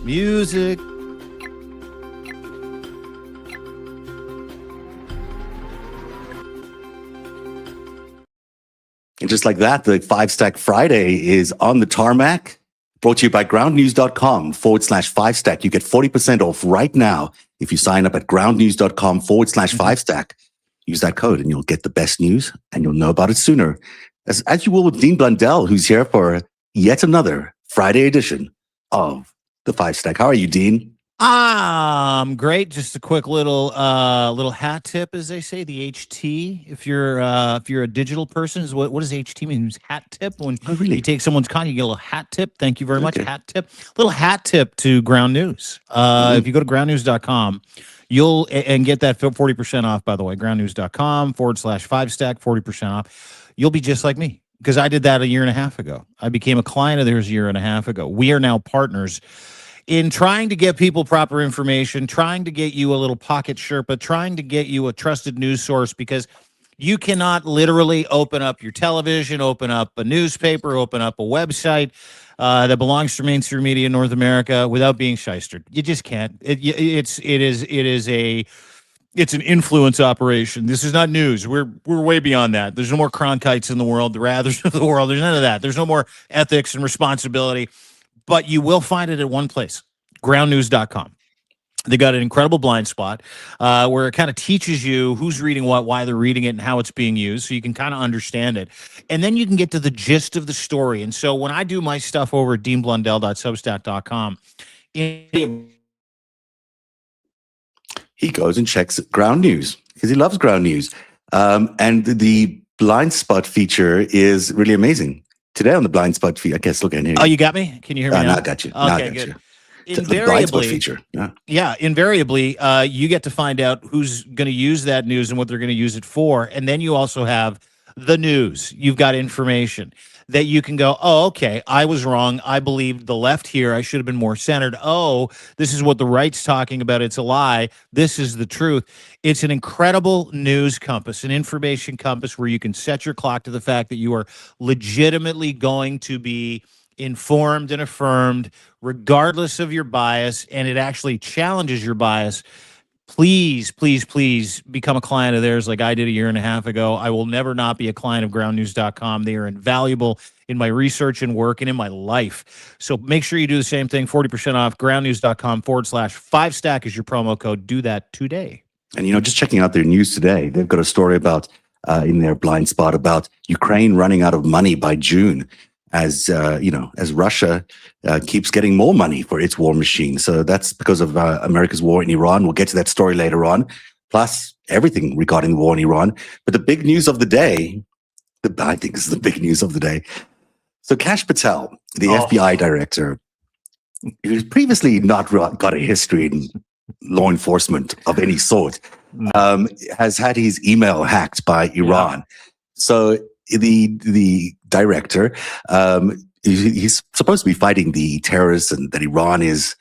Music. And just like that, the FiveStack Friday is on the tarmac. Brought to you by groundnews.com/FiveStack. You get 40% off right now if you sign up at groundnews.com/FiveStack. Use that code and you'll get the best news and you'll know about it sooner. As you will with Dean Blundell, who's here for yet another Friday edition of the FiveStack. How are you, Dean? Great. Just a quick little hat tip, as they say, the HT. If you're a digital person, is what does HT mean? It's hat tip. When really? You take someone's con, you get a little hat tip. Thank you very much. Hat tip. Little hat tip to Ground News. If you go to groundnews.com, you'll get that 40% off, by the way. groundnews.com/FiveStack, 40% off. You'll be just like me, because I did that a year and a half ago. I became a client of theirs a year and a half ago. We are now partners in trying to get people proper information, trying to get you a little pocket Sherpa, trying to get you a trusted news source, because you cannot literally open up your television, open up a newspaper, open up a website that belongs to mainstream media in North America without being shystered. You just can't. It's an influence operation. This is not news. We're way beyond that. There's no more Cronkites in the world, the Rathers of the world. There's none of that. There's no more ethics and responsibility. But you will find it at one place, groundnews.com. They got an incredible blind spot where it kind of teaches you who's reading what, why they're reading it, and how it's being used, so you can kind of understand it. And then you can get to the gist of the story. And so when I do my stuff over at deanblundell.substack.com, he goes and checks Ground News because he loves Ground News. And the blind spot feature is really amazing. Today on the blind spot feature, I guess, look at here. Oh, you got me? Can you hear me now? I got you. Okay, good. The blind spot feature. Yeah, invariably, you get to find out who's going to use that news and what they're going to use it for. And then you also have the news. You've got information that you can go, oh, okay, I was wrong. I believed the left here. I should have been more centered. Oh, this is what the right's talking about. It's a lie. This is the truth. It's an incredible news compass, an information compass where you can set your clock to the fact that you are legitimately going to be informed and affirmed regardless of your bias, and it actually challenges your bias. Please, please, please become a client of theirs like I did a year and a half ago. I will never not be a client of groundnews.com. They are invaluable in my research and work and in my life. So make sure you do the same thing. 40% off, groundnews.com/FiveStack is your promo code. Do that today. And, just checking out their news today, they've got a story about, in their blind spot, about Ukraine running out of money by June, as Russia keeps getting more money for its war machine. So that's because of America's war in Iran. We'll get to that story later on, plus everything regarding the war in Iran. But the big news of the day, I think this is the big news of the day. So Kash Patel, the FBI director, who's previously not got a history in law enforcement of any sort, has had his email hacked by Iran. Yeah. So the director, he's supposed to be fighting the terrorists and that Iran is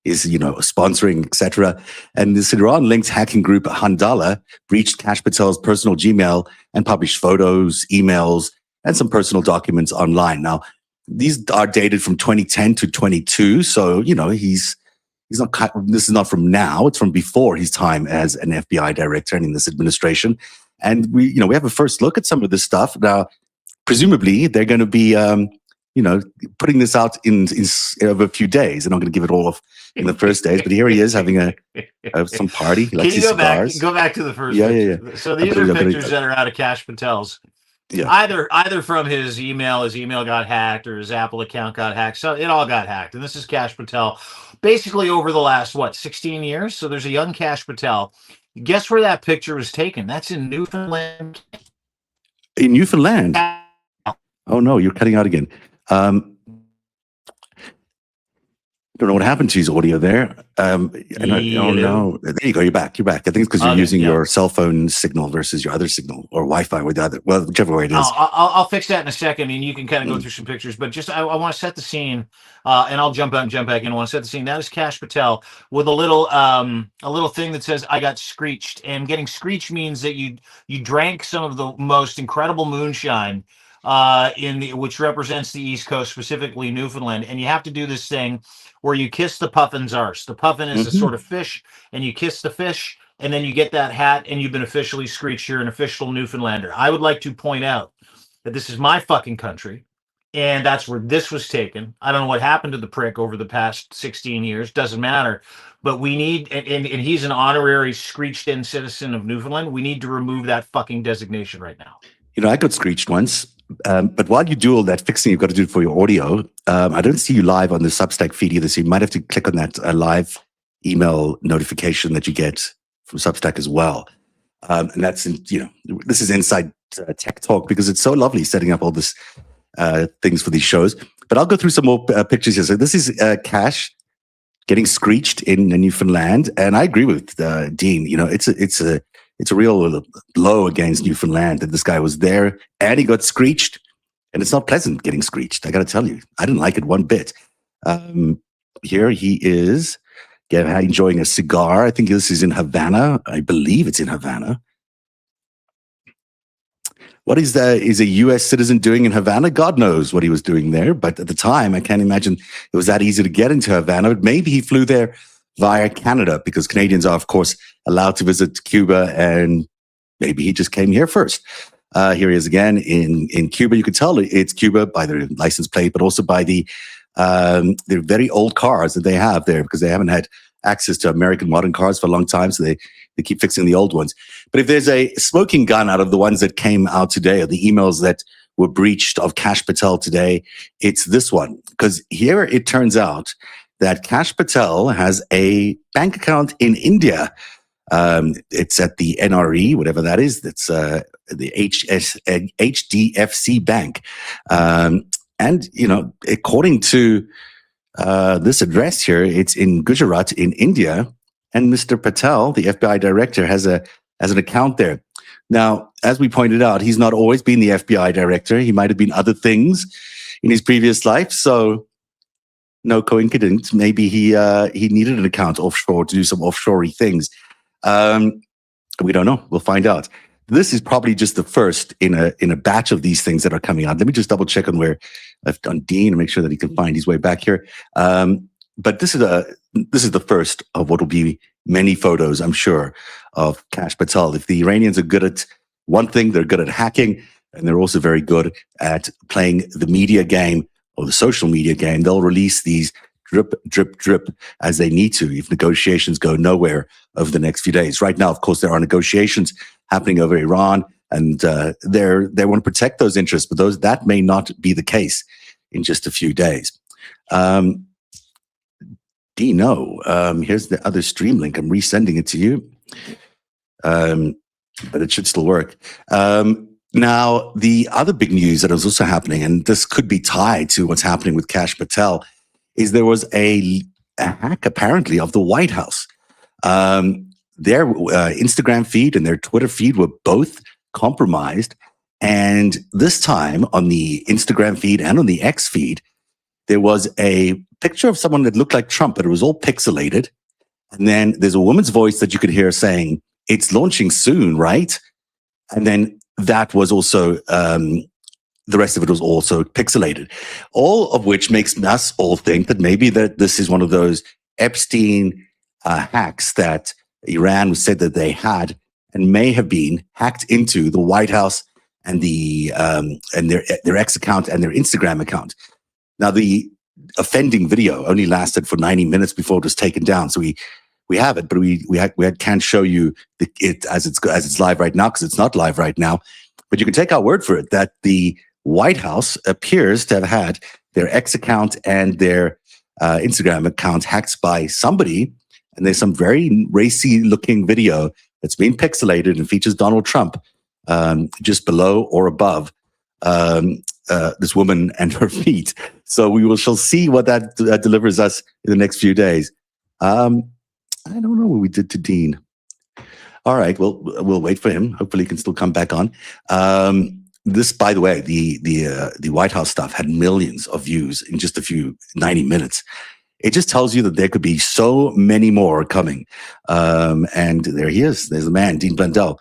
sponsoring, etc. And this Iran-linked hacking group Handala breached Kash Patel's personal Gmail and published photos, emails, and some personal documents online. Now, these are dated from 2010 to 22, so he's not. This is not from now; it's from before his time as an FBI director and in this administration. And we have a first look at some of this stuff now. Presumably, they're going to be, putting this out in over a few days. They're not going to give it all off in the first days. But here he is having some party. He likes his cigars. Go back to the first. Yeah. So these are pictures that are out of Kash Patel's. Yeah. Either from his email got hacked, or his Apple account got hacked. So it all got hacked. And this is Kash Patel, basically over the last 16 years. So there's a young Kash Patel. Guess where that picture was taken? That's in Newfoundland. In Newfoundland? Oh, no, you're cutting out again. I don't know what happened to his audio there. Oh, no. There you go. You're back. I think it's because you're using your cell phone signal versus your other signal, or Wi-Fi with the other. Well, whichever way it is. I'll fix that in a second. I mean, you can kind of go through some pictures, but just I want to set the scene, and I'll jump out and jump back in. I want to set the scene. That is Kash Patel with a little thing that says, "I got screeched." And getting screeched means that you drank some of the most incredible moonshine which represents the East Coast, specifically Newfoundland. And you have to do this thing where you kiss the puffin's arse. The puffin is a Mhm. sort of fish, and you kiss the fish, and then you get that hat, and you've been officially screeched. You're an official Newfoundlander. I would like to point out that this is my fucking country, and that's where this was taken. I don't know what happened to the prick over the past 16 years. Doesn't matter. But we need, and he's an honorary screeched in citizen of Newfoundland. We need to remove that fucking designation right now. You know, I got screeched once. But while you do all that fixing you've got to do for your audio, I don't see you live on the Substack feed either. So you might have to click on that live email notification that you get from Substack as well. And that's, this is inside tech talk because it's so lovely setting up all this things for these shows. But I'll go through some more pictures here. So this is Kash getting screeched in Newfoundland. And I agree with Dean. You know, it's a real blow against Newfoundland that this guy was there and he got screeched. And it's not pleasant getting screeched. I got to tell you, I didn't like it one bit. Here he is enjoying a cigar. I think this is in Havana. I believe it's in Havana. What is a U.S. citizen doing in Havana? God knows what he was doing there. But at the time, I can't imagine it was that easy to get into Havana. But maybe he flew there via Canada because Canadians are, of course, allowed to visit Cuba. And maybe he just came here first. Here he is again in Cuba. You can tell it's Cuba by their license plate, but also by the very old cars that they have there because they haven't had access to American modern cars for a long time. So they keep fixing the old ones. But if there's a smoking gun out of the ones that came out today or the emails that were breached of Kash Patel today, it's this one. Because here it turns out that Kash Patel has a bank account in India. It's at the NRE, whatever that is. That's the HDFC Bank. And, according to this address here, it's in Gujarat in India. And Mr. Patel, the FBI director, has an account there. Now, as we pointed out, he's not always been the FBI director. He might have been other things in his previous life. So no coincidence. Maybe he needed an account offshore to do some offshore things. We don't know. We'll find out. This is probably just the first in a batch of these things that are coming out. Let me just double check on where I've done Dean and make sure that he can find his way back here. But this is the first of what will be many photos, I'm sure, of Kash Patel. If the Iranians are good at one thing, they're good at hacking, and they're also very good at playing the media game or the social media game. They'll release these drip, drip, drip as they need to if negotiations go nowhere over the next few days. Right now, of course, there are negotiations happening over Iran, and they want to protect those interests, but that may not be the case in just a few days. Dino, here's the other stream link. I'm resending it to you, but it should still work. Now, the other big news that is also happening, and this could be tied to what's happening with Kash Patel, is there was a hack apparently of the White House. Their Instagram feed and their Twitter feed were both compromised. And this time on the Instagram feed and on the X feed, there was a picture of someone that looked like Trump, but it was all pixelated. And then there's a woman's voice that you could hear saying, "It's launching soon, right?" And then that was also, the rest of it was also pixelated. All of which makes us all think that maybe that this is one of those Epstein hacks that Iran said that they had and may have been hacked into the White House and and their X account and their Instagram account. Now, the offending video only lasted for 90 minutes before it was taken down. So we have it, but we can't show you it as it's live right now because it's not live right now. But you can take our word for it that the White House appears to have had their X account and their Instagram account hacked by somebody. And there's some very racy looking video that's been pixelated and features Donald Trump just below or above this woman and her feet. So we shall see what that delivers us in the next few days. I don't know what we did to Dean. All right, well, we'll wait for him. Hopefully he can still come back on. This, by the way, the White House stuff had millions of views in just 90 minutes. It just tells you that there could be so many more coming. And there he is. There's the man, Dean Blundell.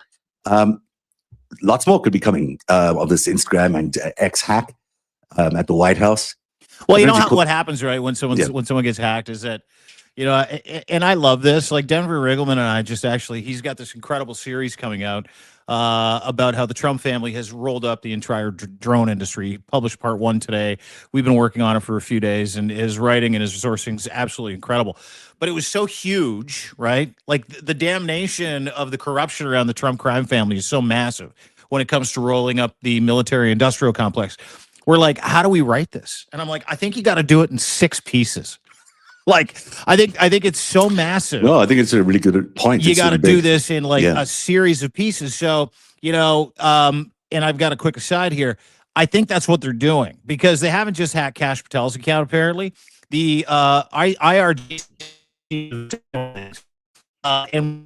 lots more could be coming of this Instagram and X hack at the White House. Well, what happens, right, when someone gets hacked is that, and I love this. Like Denver Riggleman and I he's got this incredible series coming out about how the Trump family has rolled up the entire drone industry. He published part 1 today. We've been working on it for a few days, and his writing and his sourcing is absolutely incredible. But it was so huge, right? Like the damnation of the corruption around the Trump crime family is so massive when it comes to rolling up the military-industrial complex. We're like, how do we write this? And I'm like, I think you got to do it in 6 pieces. Like, I think it's so massive. No, I think it's a really good point. You got to do this in like a series of pieces. So, and I've got a quick aside here. I think that's what they're doing because they haven't just hacked Kash Patel's account. Apparently, the IRG and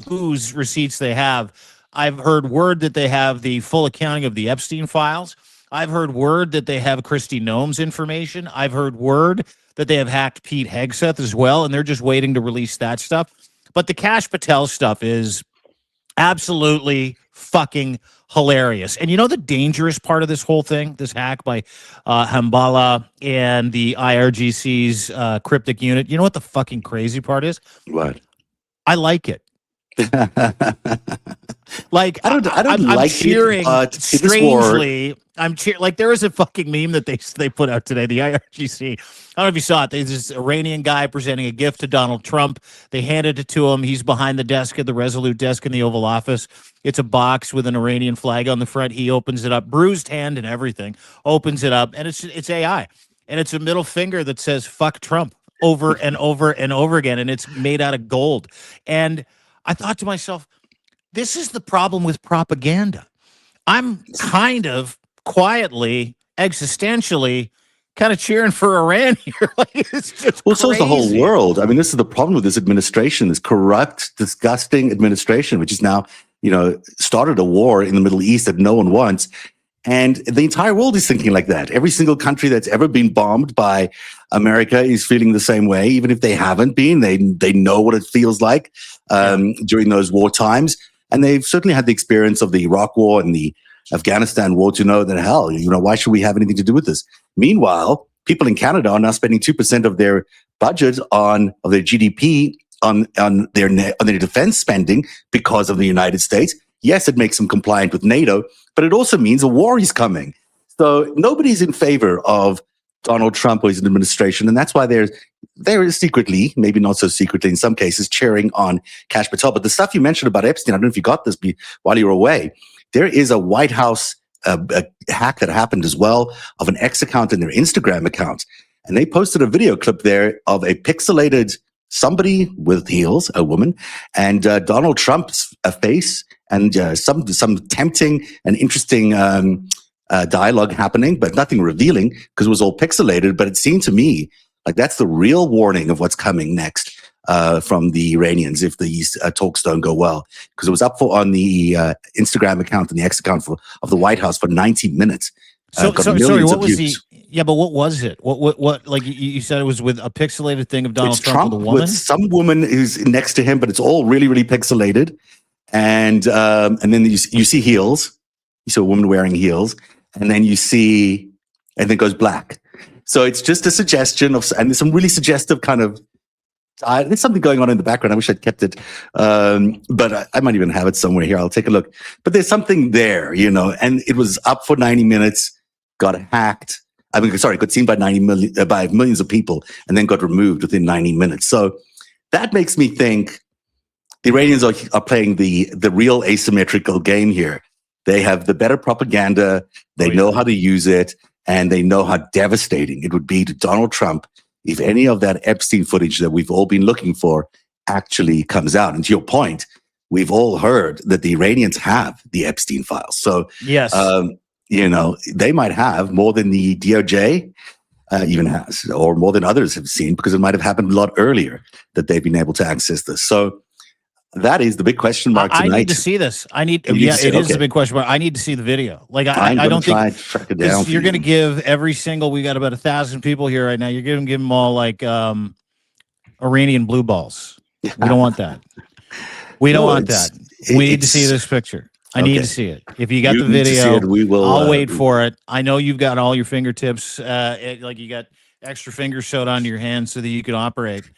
whose receipts they have. I've heard word that they have the full accounting of the Epstein files. I've heard word that they have Kristi Noem's information. I've heard word that they have hacked Pete Hegseth as well, and they're just waiting to release that stuff. But the Kash Patel stuff is absolutely fucking hilarious. And you know the dangerous part of this whole thing, this hack by Hambala and the IRGC's cryptic unit? You know what the fucking crazy part is? What? I like it. Like I don't I'm like cheering. it, but strangely, I'm cheering. Like there was a fucking meme that they put out today. The IRGC. I don't know if you saw it. There's this Iranian guy presenting a gift to Donald Trump. They handed it to him. He's behind the desk at the Resolute desk in the Oval Office. It's a box with an Iranian flag on the front. He opens it up, bruised hand and everything. Opens it up, and it's AI, and it's a middle finger that says "fuck Trump" over and over and over again, and it's made out of gold. And I thought to myself, this is the problem with propaganda. I'm kind of quietly, existentially, kind of cheering for Iran here. Like, it's just so is the whole world. I mean, this is the problem with this administration, this corrupt, disgusting administration, which is now, started a war in the Middle East that no one wants. And the entire world is thinking like that. Every single country that's ever been bombed by America is feeling the same way, even if they haven't been. They know what it feels like during those war times. And they've certainly had the experience of the Iraq War and the Afghanistan War to know that, hell, why should we have anything to do with this? Meanwhile, people in Canada are now spending 2% of their budget of their GDP on their defense spending because of the United States. Yes, it makes them compliant with NATO, but it also means a war is coming. So nobody's in favor of Donald Trump or his administration, and that's why they're secretly, maybe not so secretly in some cases, cheering on Kash Patel. But the stuff you mentioned about Epstein, I don't know if you got this while you were away. There is a White House a hack that happened as well of an X account and their Instagram account, and they posted a video clip there of a pixelated somebody with heels, a woman, and Donald Trump's face, and some tempting and interesting dialogue happening, but nothing revealing because it was all pixelated. But it seemed to me like that's the real warning of what's coming next from the Iranians if these talks don't go well. Because it was up on the Instagram account and the X account of the White House for 90 minutes. Sorry, what was the? Yeah, but what was it? What? Like you said, it was with a pixelated thing of Donald Trump with a woman. With some woman who's next to him, but it's all really, really pixelated. And then you see heels. You see a woman wearing heels, and then and then it goes black. So it's just a suggestion and there's some really suggestive kind of. There's something going on in the background. I wish I'd kept it, but I might even have it somewhere here. I'll take a look. But there's something there, and it was up for 90 minutes, got hacked. Got seen by by millions of people, and then got removed within 90 minutes. So that makes me think the Iranians are playing the real asymmetrical game here. They have the better propaganda. They know how to use it, and they know how devastating it would be to Donald Trump if any of that Epstein footage that we've all been looking for actually comes out. And to your point, we've all heard that the Iranians have the Epstein files. So yes. They might have more than the DOJ even has, or more than others have seen, because it might have happened a lot earlier that they've been able to access this. So that is the big question mark tonight. I need to see this. It is a big question mark. I need to see the video. Like I don't think track it down you're going to give every single. We got about 1,000 people here right now. You're going to give them all like Iranian blue balls. We don't want that. We don't want that. We need to see this picture. I need Okay. to see it. If you got You the need to see video, it. We will. I'll wait for it. I know you've got all your fingertips, like you got extra fingers sewed onto your hands so that you can operate.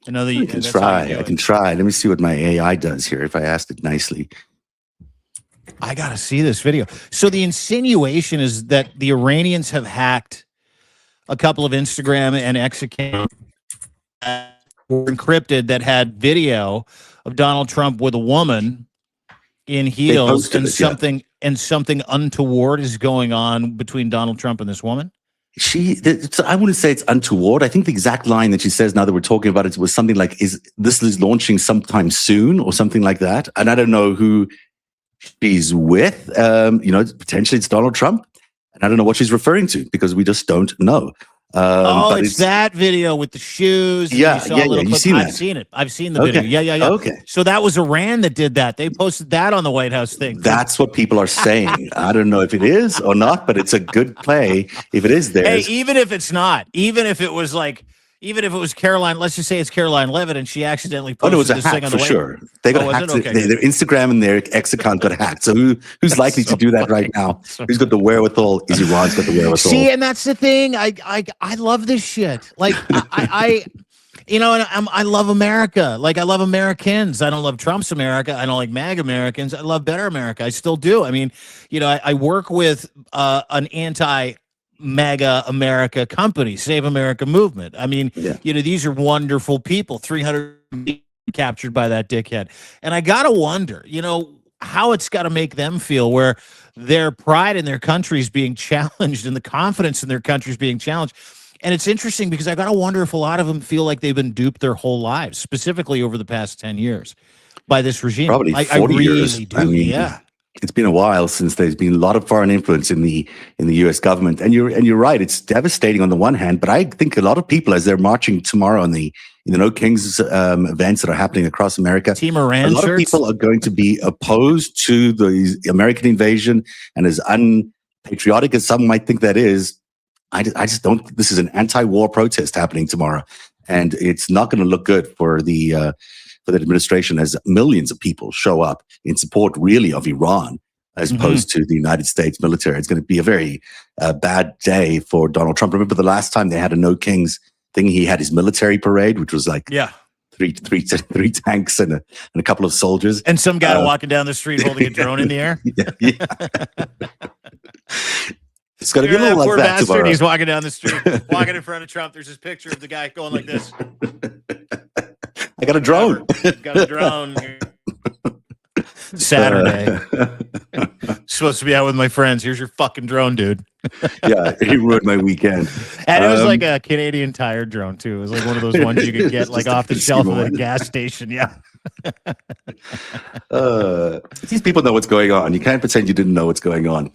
I know that I can that's how you try. do I can it. try. Let me see what my AI does here. If I asked it nicely. I got to see this video. So the insinuation is that the Iranians have hacked a couple of Instagram and X accounts that were encrypted that had video of Donald Trump with a woman in They heels, posted it. Yeah. and something untoward is going on between Donald Trump and this woman. I wouldn't say it's untoward. I think the exact line that she says now that we're talking about it was something like, "Is this is launching sometime soon?" or something like that. And I don't know who she's with. Potentially it's Donald Trump, and I don't know what she's referring to because we just don't know. But it's that video with the shoes. Yeah, You saw yeah, a little yeah. clip. You've seen I've that. seen it. I've seen the video. Okay. Yeah. Okay. So that was Iran that did that. They posted that on the White House thing. That's what people are saying. I don't know if it is or not, but it's a good play if it is theirs. Hey, even if it's not, even if it was Caroline, let's just say it's Caroline Levitt and she accidentally Oh, posted no, it was a this hack thing on for the sure. They got hacked. Okay, Their Instagram and their X account got hacked. So who's likely to do that right now? Who's got the wherewithal? Is Iran's got the wherewithal? See, and that's the thing. I love this shit. Like I love America. Like I love Americans. I don't love Trump's America. I don't like MAGA Americans. I love better America. I still do. I mean, I work with an anti-MAGA America company, Save America movement. I mean, these are wonderful people. 300 captured by that dickhead, and I gotta wonder, how it's got to make them feel, where their pride in their country is being challenged and the confidence in their country is being challenged. And it's interesting because I got to wonder if a lot of them feel like they've been duped their whole lives, specifically over the past 10 years by this regime. Probably 40 years. Really do. I mean, yeah. It's been a while since there's been a lot of foreign influence in the U.S. government, and you're right. It's devastating on the one hand, but I think a lot of people, as they're marching tomorrow in the No Kings events that are happening across America, Team Iran a lot shirts? of people are going to be opposed to the American invasion, and as unpatriotic as some might think that is, I just don't. This is an anti-war protest happening tomorrow, and it's not going to look good for the administration as millions of people show up in support, really, of Iran as opposed to the United States military. It's going to be a very bad day for Donald Trump. Remember the last time they had a No Kings thing? He had his military parade, which was like three tanks and a couple of soldiers, and some guy walking down the street holding a drone in the air. It's going to be a little like that tomorrow. He's walking down the street, walking in front of Trump. There's this picture of the guy going like this. I got a drone. Got a drone. Saturday. Supposed to be out with my friends. Here's your fucking drone, dude. Yeah, he ruined my weekend. And it was like a Canadian Tire drone, too. It was like one of those ones you could get like off the shelf at a gas station. Yeah. These people know what's going on. You can't pretend you didn't know what's going on.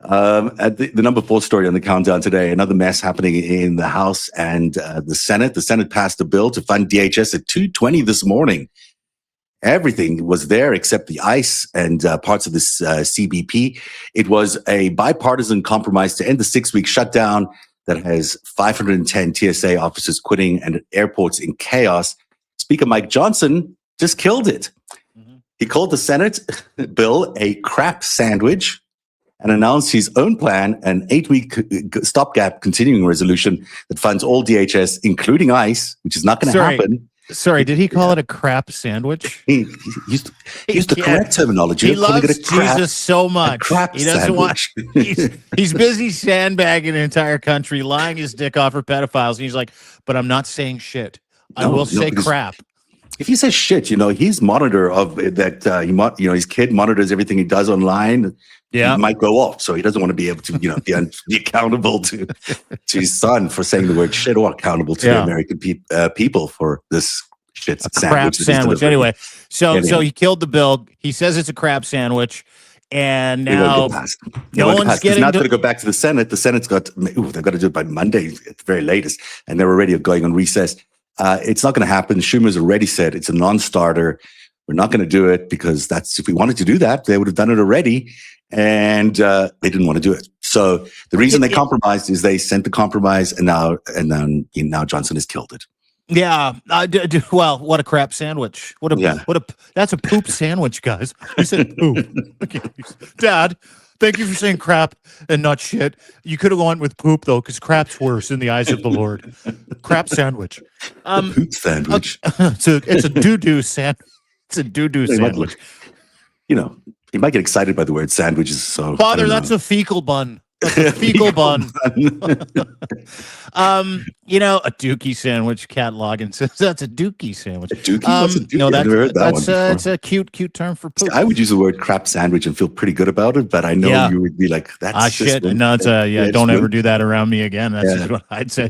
At the number 4 story on the countdown today, another mess happening in the House and the Senate. The Senate passed a bill to fund DHS at 2:20 this morning. Everything was there except the ICE and parts of this CBP. It was a bipartisan compromise to end the 6-week shutdown that has 510 TSA officers quitting and airports in chaos. Speaker Mike Johnson just killed it. He called the Senate bill a crap sandwich and announced his own plan, an 8-week stopgap continuing resolution that funds all DHS, including ICE, which is not going to happen. Sorry, did he call it a crap sandwich? He used the correct terminology. He loves Jesus so much. He doesn't want. He's busy sandbagging the entire country, lying his dick off for pedophiles, and he's like, "But I'm not saying shit. I will say crap." If he says shit, he's monitor of that. His kid monitors everything he does online. Yeah, he might go off, so he doesn't want to be able to, be accountable to his son for saying the word shit, or accountable to the American people for this shit crap sandwich. Anyway, so he killed the bill. He says it's a crap sandwich, and now no one's getting. It's not going to go back to the Senate. The Senate's they've got to do it by Monday at the very latest, and they're already going on recess. It's not going to happen. Schumer's already said it's a non-starter. We're not going to do it because if we wanted to do that, they would have done it already. And they didn't want to do it. So the reason they compromised is they sent the compromise, and now Johnson has killed it. Yeah. Well, what a crap sandwich. Yeah. That's a poop sandwich, guys. You said poop. Okay. Dad, thank you for saying crap and not shit. You could have gone with poop though, because crap's worse in the eyes of the Lord. Crap sandwich. The poop Okay. sandwich. It's a doo-doo sandwich. It's a doo-doo They might sandwich. You know, you might get excited by the word sandwiches. So Father, that's a fecal bun. That's a fecal bun. A dookie sandwich. Cat Logan says that's a dookie sandwich. A dookie? What's a dookie? No, I've never heard that one before. it's a cute term for poop. I would use the word crap sandwich and feel pretty good about it, but I know you would be like, "That's shit." just No, don't ever do that around me again. That's Yeah. what I'd say.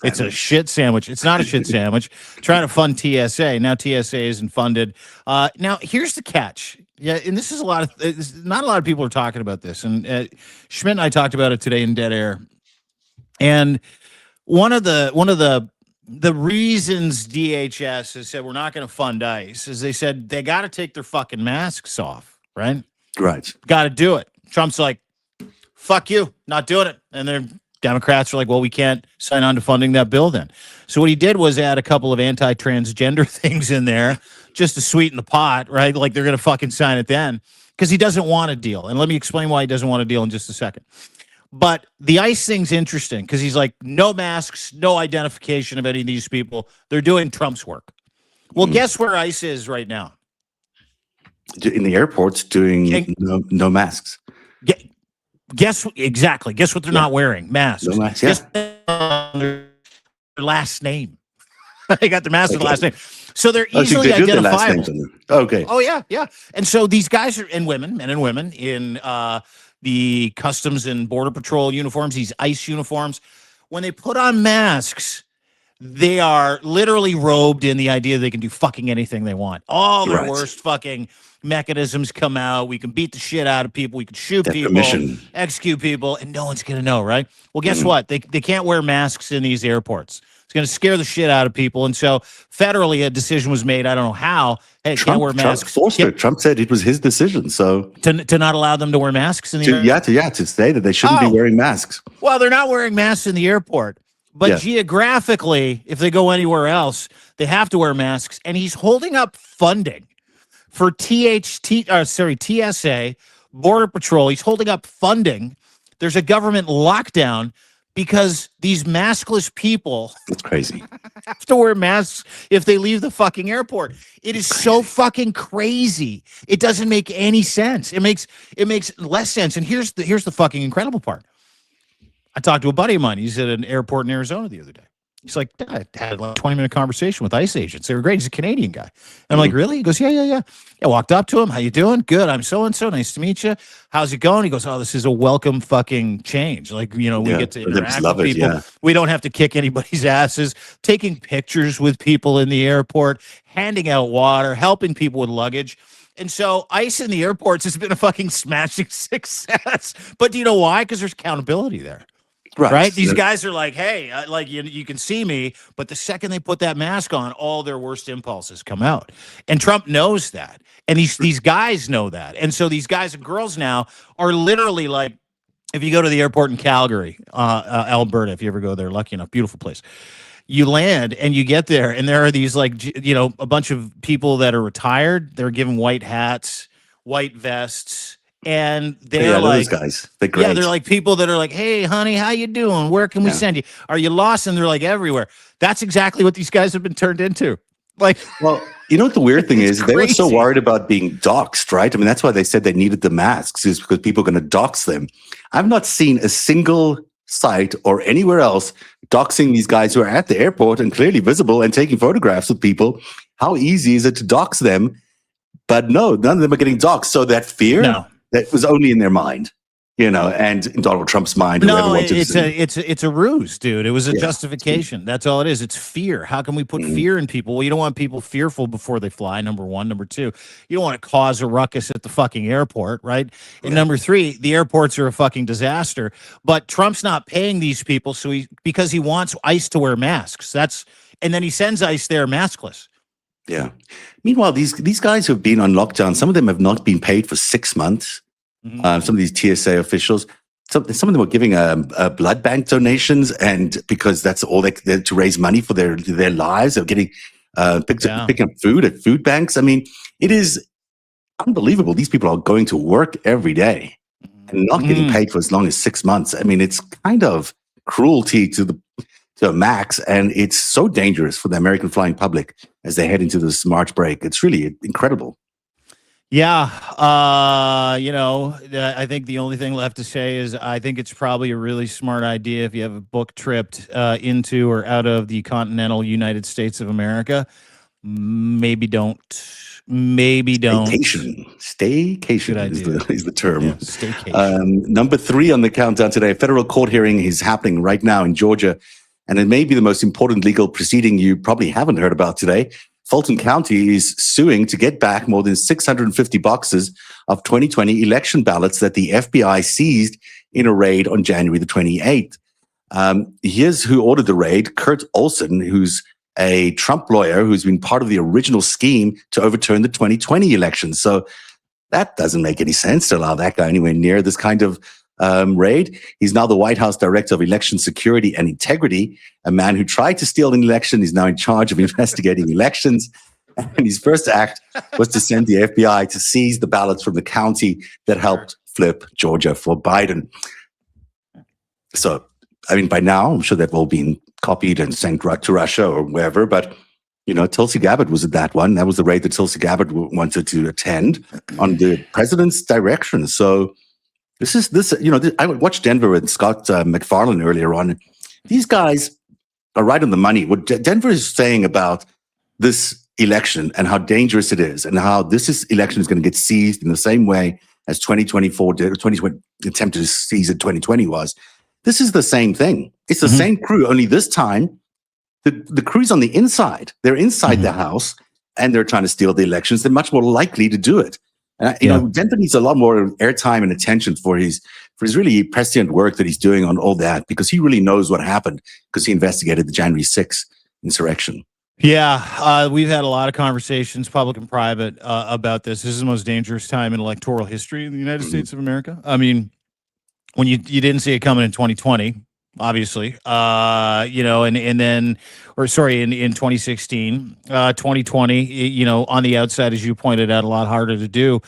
It's a shit sandwich. It's not a shit sandwich. Trying to fund TSA. Now TSA isn't funded. Now here's the catch. Yeah, and this is not a lot of people are talking about this. And Schmidt and I talked about it today in Dead Air. And one of the reasons DHS has said we're not going to fund ICE is they said they got to take their fucking masks off, right? Right. Got to do it. Trump's like, fuck you, not doing it. And their Democrats are like, well, we can't sign on to funding that bill then. So what he did was add a couple of anti-transgender things in there just to sweeten the pot, right? Like they're going to fucking sign it then because he doesn't want a deal. And let me explain why he doesn't want a deal in just a second. But the ICE thing's interesting because he's like, no masks, no identification of any of these people. They're doing Trump's work. Well, guess where ICE is right now? In the airports doing no masks. Guess exactly. Guess what they're not wearing? Masks. No masks. Guess their last name. They got their mask and last name. So they're easily identifiable. Okay. Oh, yeah. And so these guys are, and women, men and women in the Customs and Border Patrol uniforms, these ICE uniforms, when they put on masks, they are literally robed in the idea they can do fucking anything they want. All their worst fucking mechanisms come out. We can beat the shit out of people. We can shoot people, execute people, and no one's going to know, right? Well, guess what? They can't wear masks in these airports. It's going to scare the shit out of people. And so federally, a decision was made. I don't know how. Hey, can't wear masks. Trump said it was his decision. So to not allow them to wear masks in the airport? To say that they shouldn't be wearing masks. Well, they're not wearing masks in the airport. But geographically, if they go anywhere else, they have to wear masks. And he's holding up funding for TSA, Border Patrol. He's holding up funding. There's a government lockdown because these maskless people that's crazy have to wear masks if they leave the fucking airport. It is so fucking crazy. It doesn't make any sense. It makes less sense. And here's the fucking incredible part. I talked to a buddy of mine. He's at an airport in Arizona the other day. He's like, I had like a 20-minute conversation with ICE agents. They were great. He's a Canadian guy. And I'm like, really? He goes, yeah. I walked up to him. How you doing? Good. I'm so-and-so. Nice to meet you. How's it going? He goes, oh, this is a welcome fucking change. Like, we get to interact with people. Yeah. We don't have to kick anybody's asses. Taking pictures with people in the airport, handing out water, helping people with luggage. And so ICE in the airports has been a fucking smashing success. But do you know why? Because there's accountability there. Right? These guys are like, hey, you can see me, but the second they put that mask on, all their worst impulses come out. And Trump knows that. And these guys know that. And so these guys and girls now are literally like, if you go to the airport in Calgary, Alberta, if you ever go there, lucky enough, beautiful place. You land and you get there, and there are these a bunch of people that are retired. They're given white hats, white vests. And they're like, those guys. They're great. Yeah, they're like people that are like, hey, honey, how you doing? Where can we send you? Are you lost? And they're like everywhere. That's exactly what these guys have been turned into. Like, well, you know what the weird thing is? Crazy. They were so worried about being doxxed, right? I mean, that's why they said they needed the masks, is because people are going to dox them. I've not seen a single site or anywhere else doxing these guys who are at the airport and clearly visible and taking photographs of people. How easy is it to dox them? But no, none of them are getting doxxed. So that fear. No. That was only in their mind, and in Donald Trump's mind. No, it's a ruse, dude. It was a justification. That's all it is. It's fear. How can we put fear in people? Well, you don't want people fearful before they fly, number one. Number two, you don't want to cause a ruckus at the fucking airport, right? And number three, the airports are a fucking disaster. But Trump's not paying these people because he wants ICE to wear masks. And then he sends ICE there maskless. Yeah. Meanwhile, these guys who have been on lockdown, some of them have not been paid for 6 months. Some of these TSA officials, some of them were giving blood bank donations, and because that's all they to raise money for their lives. They're getting picking up food at food banks. I mean, it is unbelievable. These people are going to work every day and not getting paid for as long as 6 months. I mean, it's kind of cruelty to a max, and it's so dangerous for the American flying public as they head into this March break. It's really incredible. Yeah. I think the only thing left to say is I think it's probably a really smart idea if you have a book tripped into or out of the continental United States of America. Maybe don't. Staycation is the term. Yeah, staycation. Number 3 on the countdown today. A federal court hearing is happening right now in Georgia, and it may be the most important legal proceeding you probably haven't heard about today. Fulton County is suing to get back more than 650 boxes of 2020 election ballots that the FBI seized in a raid on January the 28th. Here's who ordered the raid: Kurt Olson, who's a Trump lawyer who's been part of the original scheme to overturn the 2020 election. So that doesn't make any sense to allow that guy anywhere near this kind of raid. He's now the White House Director of Election Security and Integrity. A man who tried to steal an election is now in charge of investigating elections. And his first act was to send the FBI to seize the ballots from the county that helped flip Georgia for Biden. So, I mean, by now, I'm sure they've all been copied and sent to Russia or wherever. But, Tulsi Gabbard was at that one. That was the raid that Tulsi Gabbard wanted to attend on the president's direction. So I watched Denver with Scott McFarlane earlier on. These guys are right on the money. What Denver is saying about this election and how dangerous it is, and how election is going to get seized in the same way as 2024 did, or 2020 attempted to seize it 2020 was. This is the same thing. It's the same crew, only this time the crew's on the inside. They're inside the house, and they're trying to steal the elections. They're much more likely to do it. And Denver needs a lot more airtime and attention for his really prescient work that he's doing on all that, because he really knows what happened, because he investigated the January 6th insurrection. Yeah, we've had a lot of conversations, public and private, about this. This is the most dangerous time in electoral history in the United States of America. I mean, when you didn't see it coming in 2020, obviously, in 2016, 2020, on the outside, as you pointed out, a lot harder to do.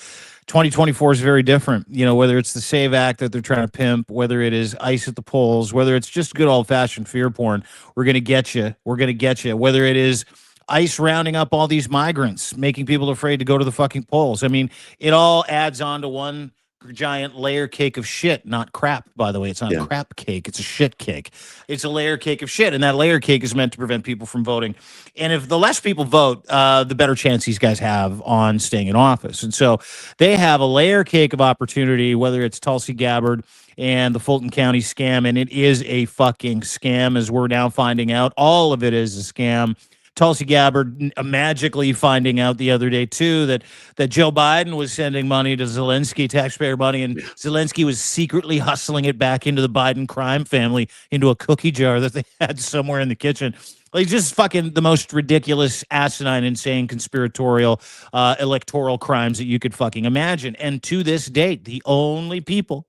2024 is very different, whether it's the SAVE Act that they're trying to pimp, whether it is ICE at the polls, whether it's just good old-fashioned fear porn. We're going to get you. We're going to get you. Whether it is ICE rounding up all these migrants, making people afraid to go to the fucking polls. I mean, it all adds on to one giant layer cake of shit, not crap, by the way. It's not a crap cake. It's a shit cake. It's a layer cake of shit. And that layer cake is meant to prevent people from voting. And if the less people vote, the better chance these guys have on staying in office. And so they have a layer cake of opportunity, whether it's Tulsi Gabbard and the Fulton County scam. And it is a fucking scam, as we're now finding out. All of it is a scam. Tulsi Gabbard magically finding out the other day, too, that Joe Biden was sending money to Zelensky, taxpayer money, and Zelensky was secretly hustling it back into the Biden crime family, into a cookie jar that they had somewhere in the kitchen. Like, just fucking the most ridiculous, asinine, insane, conspiratorial, electoral crimes that you could fucking imagine. And to this date, the only people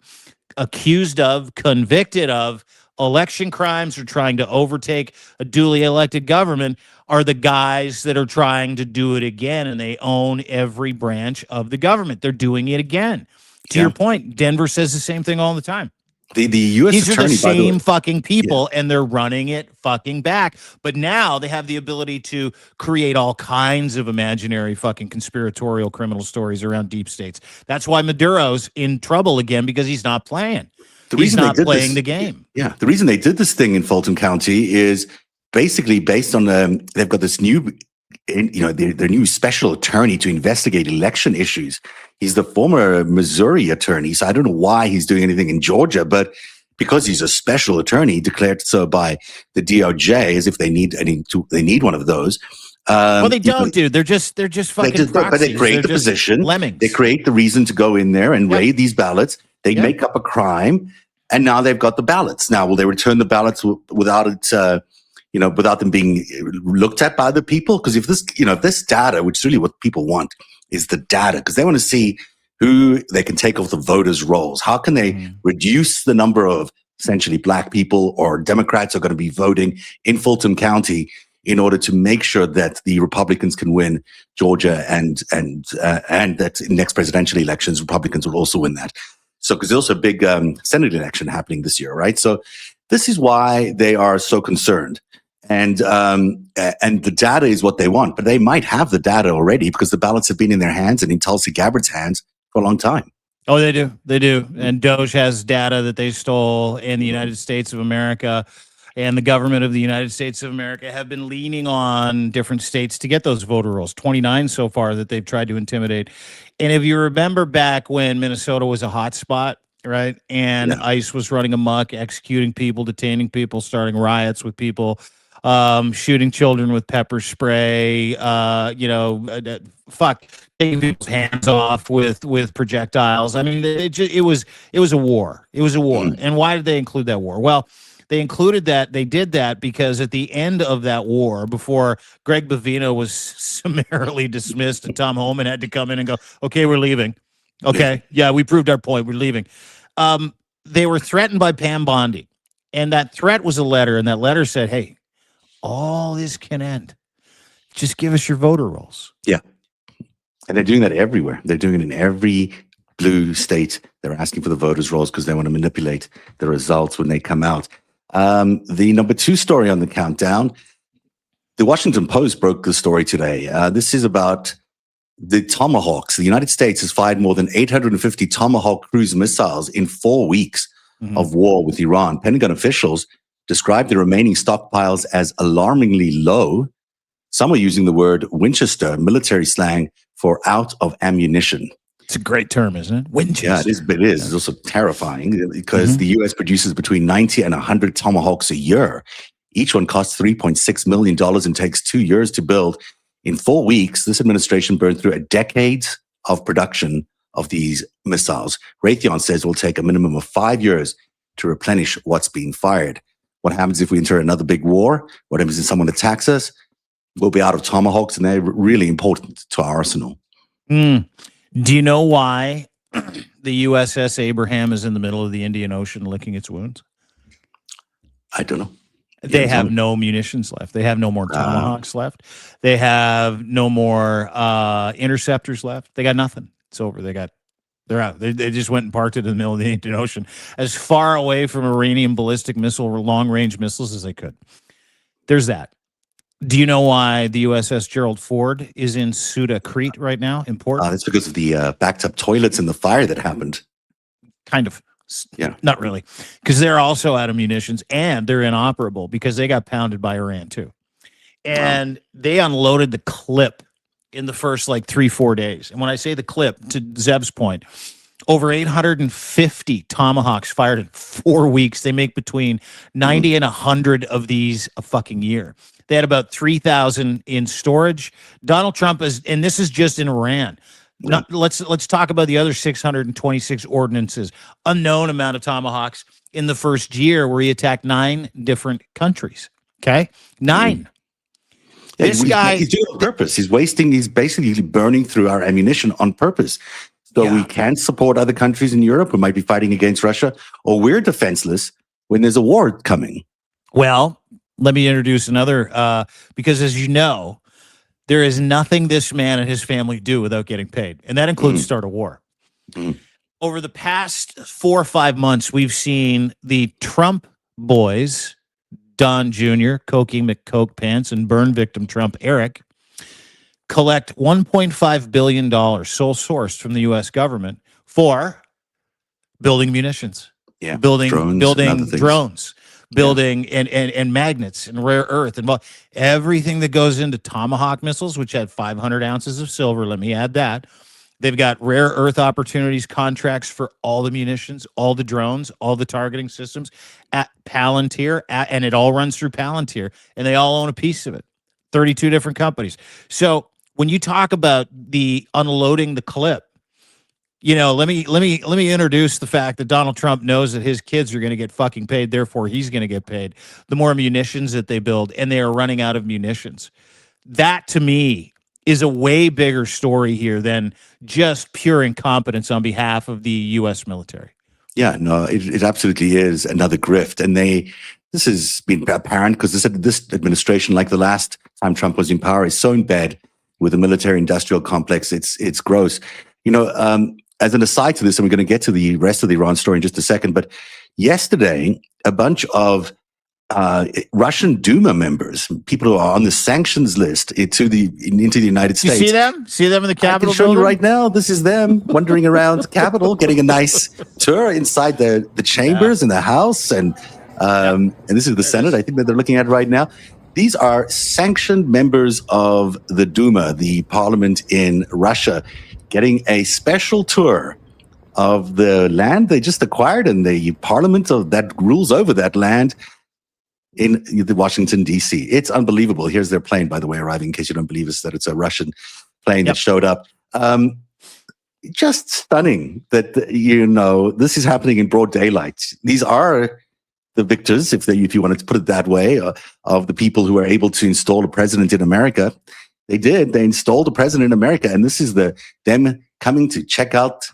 accused of, convicted of election crimes or trying to overtake a duly elected government are the guys that are trying to do it again, and they own every branch of the government. They're doing it again. To your point, Denver says the same thing all the time. The U.S. These attorney, are the same fucking people, and they're running it fucking back. But now they have the ability to create all kinds of imaginary fucking conspiratorial criminal stories around deep states. That's why Maduro's in trouble again, because he's not playing. He's not playing the game. Yeah, the reason they did this thing in Fulton County is basically based on they've got this new, their new special attorney to investigate election issues. He's the former Missouri attorney, so I don't know why he's doing anything in Georgia, but because he's a special attorney declared so by the DOJ, as if they need one of those. Well, they don't, dude. They're just fucking proxies. But they create the position. Lemmings. They create the reason to go in there and raid these ballots. They make up a crime, and now they've got the ballots. Now, will they return the ballots without it? Without them being looked at by the people? Because if this data, which is really what people want, is the data, because they want to see who they can take off the voters' rolls. How can they reduce the number of essentially black people or Democrats are going to be voting in Fulton County in order to make sure that the Republicans can win Georgia and that in next presidential elections, Republicans will also win that. So, because there's also a big Senate election happening this year, right? So, this is why they are so concerned. And the data is what they want, but they might have the data already because the ballots have been in their hands and in Tulsi Gabbard's hands for a long time. Oh, they do. They do. And Doge has data that they stole in the United States of America, and the government of the United States of America have been leaning on different states to get those voter rolls, 29 so far that they've tried to intimidate. And if you remember back when Minnesota was a hot spot, right, and ICE was running amok, executing people, detaining people, starting riots with people, shooting children with pepper spray, taking people's hands off with projectiles. I mean, it was a war. It was a war. And why did they include that war? Well, they did that because at the end of that war, before Greg Bovino was summarily dismissed and Tom Homan had to come in and go, okay, we're leaving. Okay. Yeah, we proved our point. We're leaving. They were threatened by Pam Bondi. And that threat was a letter. And that letter said, hey, all this can end. Just give us your voter rolls. Yeah. And they're doing that everywhere. They're doing it in every blue state. They're asking for the voters' rolls because they want to manipulate the results when they come out. The number 2 story on the countdown, the Washington Post broke the story today. This is about the Tomahawks. The United States has fired more than 850 Tomahawk cruise missiles in 4 weeks of war with Iran. Pentagon officials described the remaining stockpiles as alarmingly low. Some are using the word Winchester, military slang for out of ammunition. It's a great term, isn't it? Winchester. Yeah, it is. It is. It's also terrifying because the U.S. produces between 90 and 100 Tomahawks a year. Each one costs $3.6 million and takes 2 years to build. In 4 weeks, this administration burned through a decade of production of these missiles. Raytheon says it will take a minimum of 5 years to replenish what's being fired. What happens if we enter another big war? What happens if someone attacks us? We'll be out of Tomahawks, and they're really important to our arsenal. Do you know why the USS Abraham is in the middle of the Indian Ocean licking its wounds? I don't know. They have no munitions left. They have no more Tomahawks left. They have no more interceptors left. They got nothing. It's over. They're out. They just went and parked it in the middle of the Indian Ocean, as far away from Iranian ballistic missile or long-range missiles as they could. There's that. Do you know why the USS Gerald Ford is in Ceuta, Crete right now, in port? That's because of the backed-up toilets and the fire that happened. Kind of. Yeah. Not really. Because they're also out of munitions, and they're inoperable because they got pounded by Iran, too. And they unloaded the clip in the first, 3-4 days. And when I say the clip, to Zeb's point, over 850 Tomahawks fired in 4 weeks. They make between 90 and 100 of these a fucking year. They had about 3,000 in storage. Donald Trump and this is just in Iran. Let's talk about the other 626 ordinances. Unknown amount of Tomahawks in the first year, where he attacked 9 different countries. Okay, 9. This guy, he's doing it on purpose. He's basically burning through our ammunition on purpose. So we can't support other countries in Europe who might be fighting against Russia, or we're defenseless when there's a war coming. Well, let me introduce another, because as you know, there is nothing this man and his family do without getting paid, and that includes start a war. Over the past 4 or 5 months, we've seen the Trump boys, Don Jr., Cokey McCoke Pants, and burn victim Trump Eric, collect $1.5 billion sole sourced from the U.S. government for building munitions, building drones, building and magnets and rare earth and everything that goes into Tomahawk missiles, which had 500 ounces of silver. Let me add that. They've got rare earth opportunities contracts for all the munitions, all the drones, all the targeting systems at Palantir, and it all runs through Palantir, and they all own a piece of it. 32 different companies. So when you talk about the unloading the clip, let me introduce the fact that Donald Trump knows that his kids are going to get fucking paid, therefore he's going to get paid. The more munitions that they build, and they are running out of munitions. That to me is a way bigger story here than just pure incompetence on behalf of the U.S. military. Yeah, no, it absolutely is another grift. And this has been apparent because this administration, like the last time Trump was in power, is so in bed with the military industrial complex. It's gross. As an aside to this, and we're going to get to the rest of the Iran story in just a second, but yesterday, a bunch of Russian Duma members, people who are on the sanctions list into the United States. You see them? See them in the Capitol? I can show you right now. This is them wandering around the Capitol, getting a nice tour inside the chambers in the House, and this is the Senate. I think that they're looking at right now. These are sanctioned members of the Duma, the parliament in Russia, getting a special tour of the land they just acquired and the parliament that rules over that land in the Washington, D.C. It's unbelievable. Here's their plane, by the way, arriving, in case you don't believe us, that it's a Russian plane that showed up. Just stunning that, this is happening in broad daylight. These are the victors, if you wanted to put it that way, of the people who are able to install a president in America. They did. They installed a president in America, and this is them coming to check out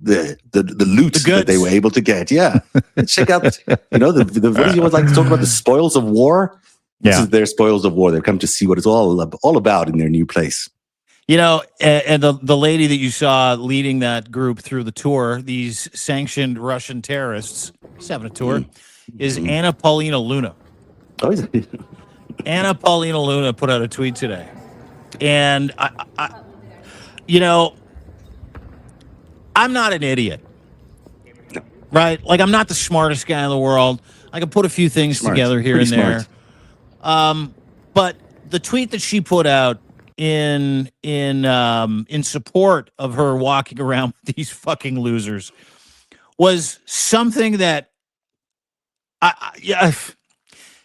the loot that they were able to get. Yeah. Check out, what do you like to talk about? The spoils of war? This is their spoils of war. They've come to see what it's all about in their new place. And the lady that you saw leading that group through the tour, these sanctioned Russian terrorists, just having a tour, is Anna Paulina Luna. Oh, is it? Anna Paulina Luna put out a tweet today. And, I'm not an idiot, right? Like, I'm not the smartest guy in the world. I can put a few things together here and there. But the tweet that she put out in support of her walking around with these fucking losers was something that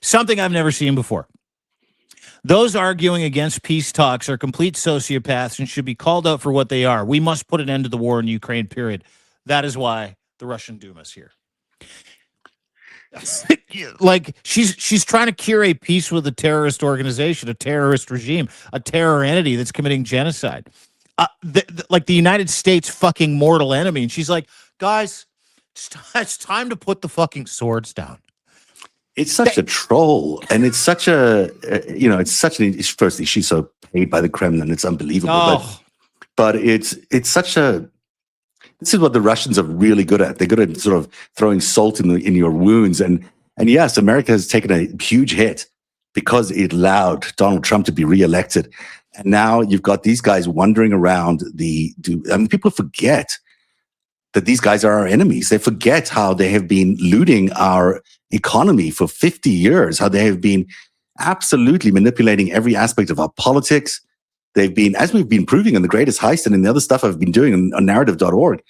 something I've never seen before. Those arguing against peace talks are complete sociopaths and should be called out for what they are. We must put an end to the war in Ukraine, period. That is why the Russian Duma is here. Like, she's trying to curate peace with a terrorist organization, a terrorist regime, a terror entity that's committing genocide. Like the United States' fucking mortal enemy. And she's like, guys, it's time to put the fucking swords down. It's such a troll, and it's such firstly, she's so paid by the Kremlin, it's unbelievable. But it's such a, this is what the Russians are really good at. They're good at sort of throwing salt in your wounds. And yes, America has taken a huge hit because it allowed Donald Trump to be reelected. And now you've got these guys wandering around people forget that these guys are our enemies. They forget how they have been looting our economy for 50 years, how they have been absolutely manipulating every aspect of our politics. They've been, as we've been proving in The Greatest Heist and in the other stuff I've been doing on narrative.org,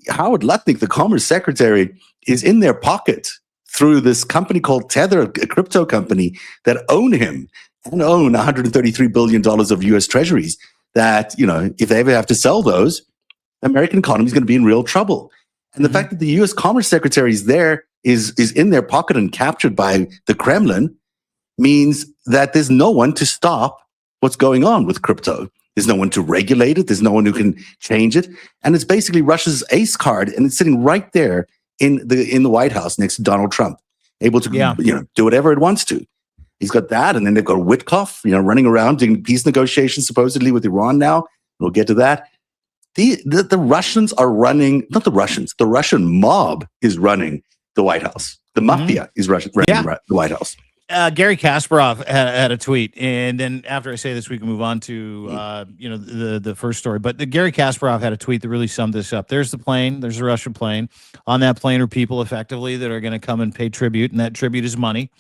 Howard Lutnick, the Commerce Secretary, is in their pocket through this company called Tether, a crypto company that own him and own $133 billion of US treasuries that, if they ever have to sell those, the American economy is going to be in real trouble. And the fact that the U.S. Commerce Secretary is there, is in their pocket and captured by the Kremlin, means that there's no one to stop what's going on with crypto. There's no one to regulate it. There's no one who can change it. And it's basically Russia's ace card, and it's sitting right there in the White House next to Donald Trump, able to do whatever it wants to. He's got that, and then they've got Witkoff, running around doing peace negotiations supposedly with Iran now. We'll get to that. The Russians are running, not the Russians, the Russian mob is running the White House. The mafia is running the White House. Gary Kasparov had a tweet, and then after I say this, we can move on to the first story. But Gary Kasparov had a tweet that really summed this up. There's the plane. There's a Russian plane. On that plane are people effectively that are going to come and pay tribute, and that tribute is money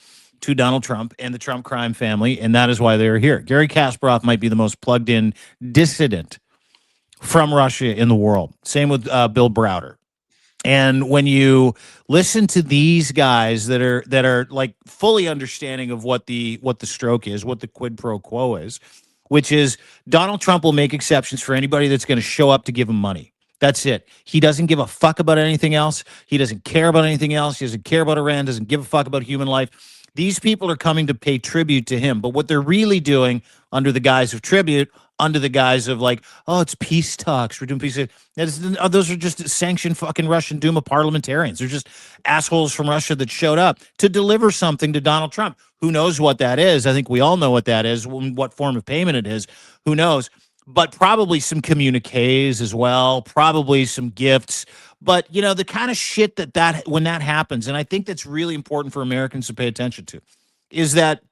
to Donald Trump and the Trump crime family, and that is why they're here. Gary Kasparov might be the most plugged-in dissident from Russia in the world. Same with Bill Browder. And when you listen to these guys that are like fully understanding of what the stroke is, what the quid pro quo is, which is Donald Trump will make exceptions for anybody that's going to show up to give him money. That's it. He doesn't give a fuck about anything else. He doesn't care about anything else. He doesn't care about Iran, doesn't give a fuck about human life. These people are coming to pay tribute to him. But what they're really doing under the guise of tribute, under the guise of like, oh, it's peace talks. We're doing peace. Those are just sanctioned fucking Russian Duma parliamentarians. They're just assholes from Russia that showed up to deliver something to Donald Trump. Who knows what that is? I think we all know what that is, what form of payment it is. Who knows? But probably some communiques as well, probably some gifts. But, you know, the kind of shit that when that happens, and I think that's really important for Americans to pay attention to, is that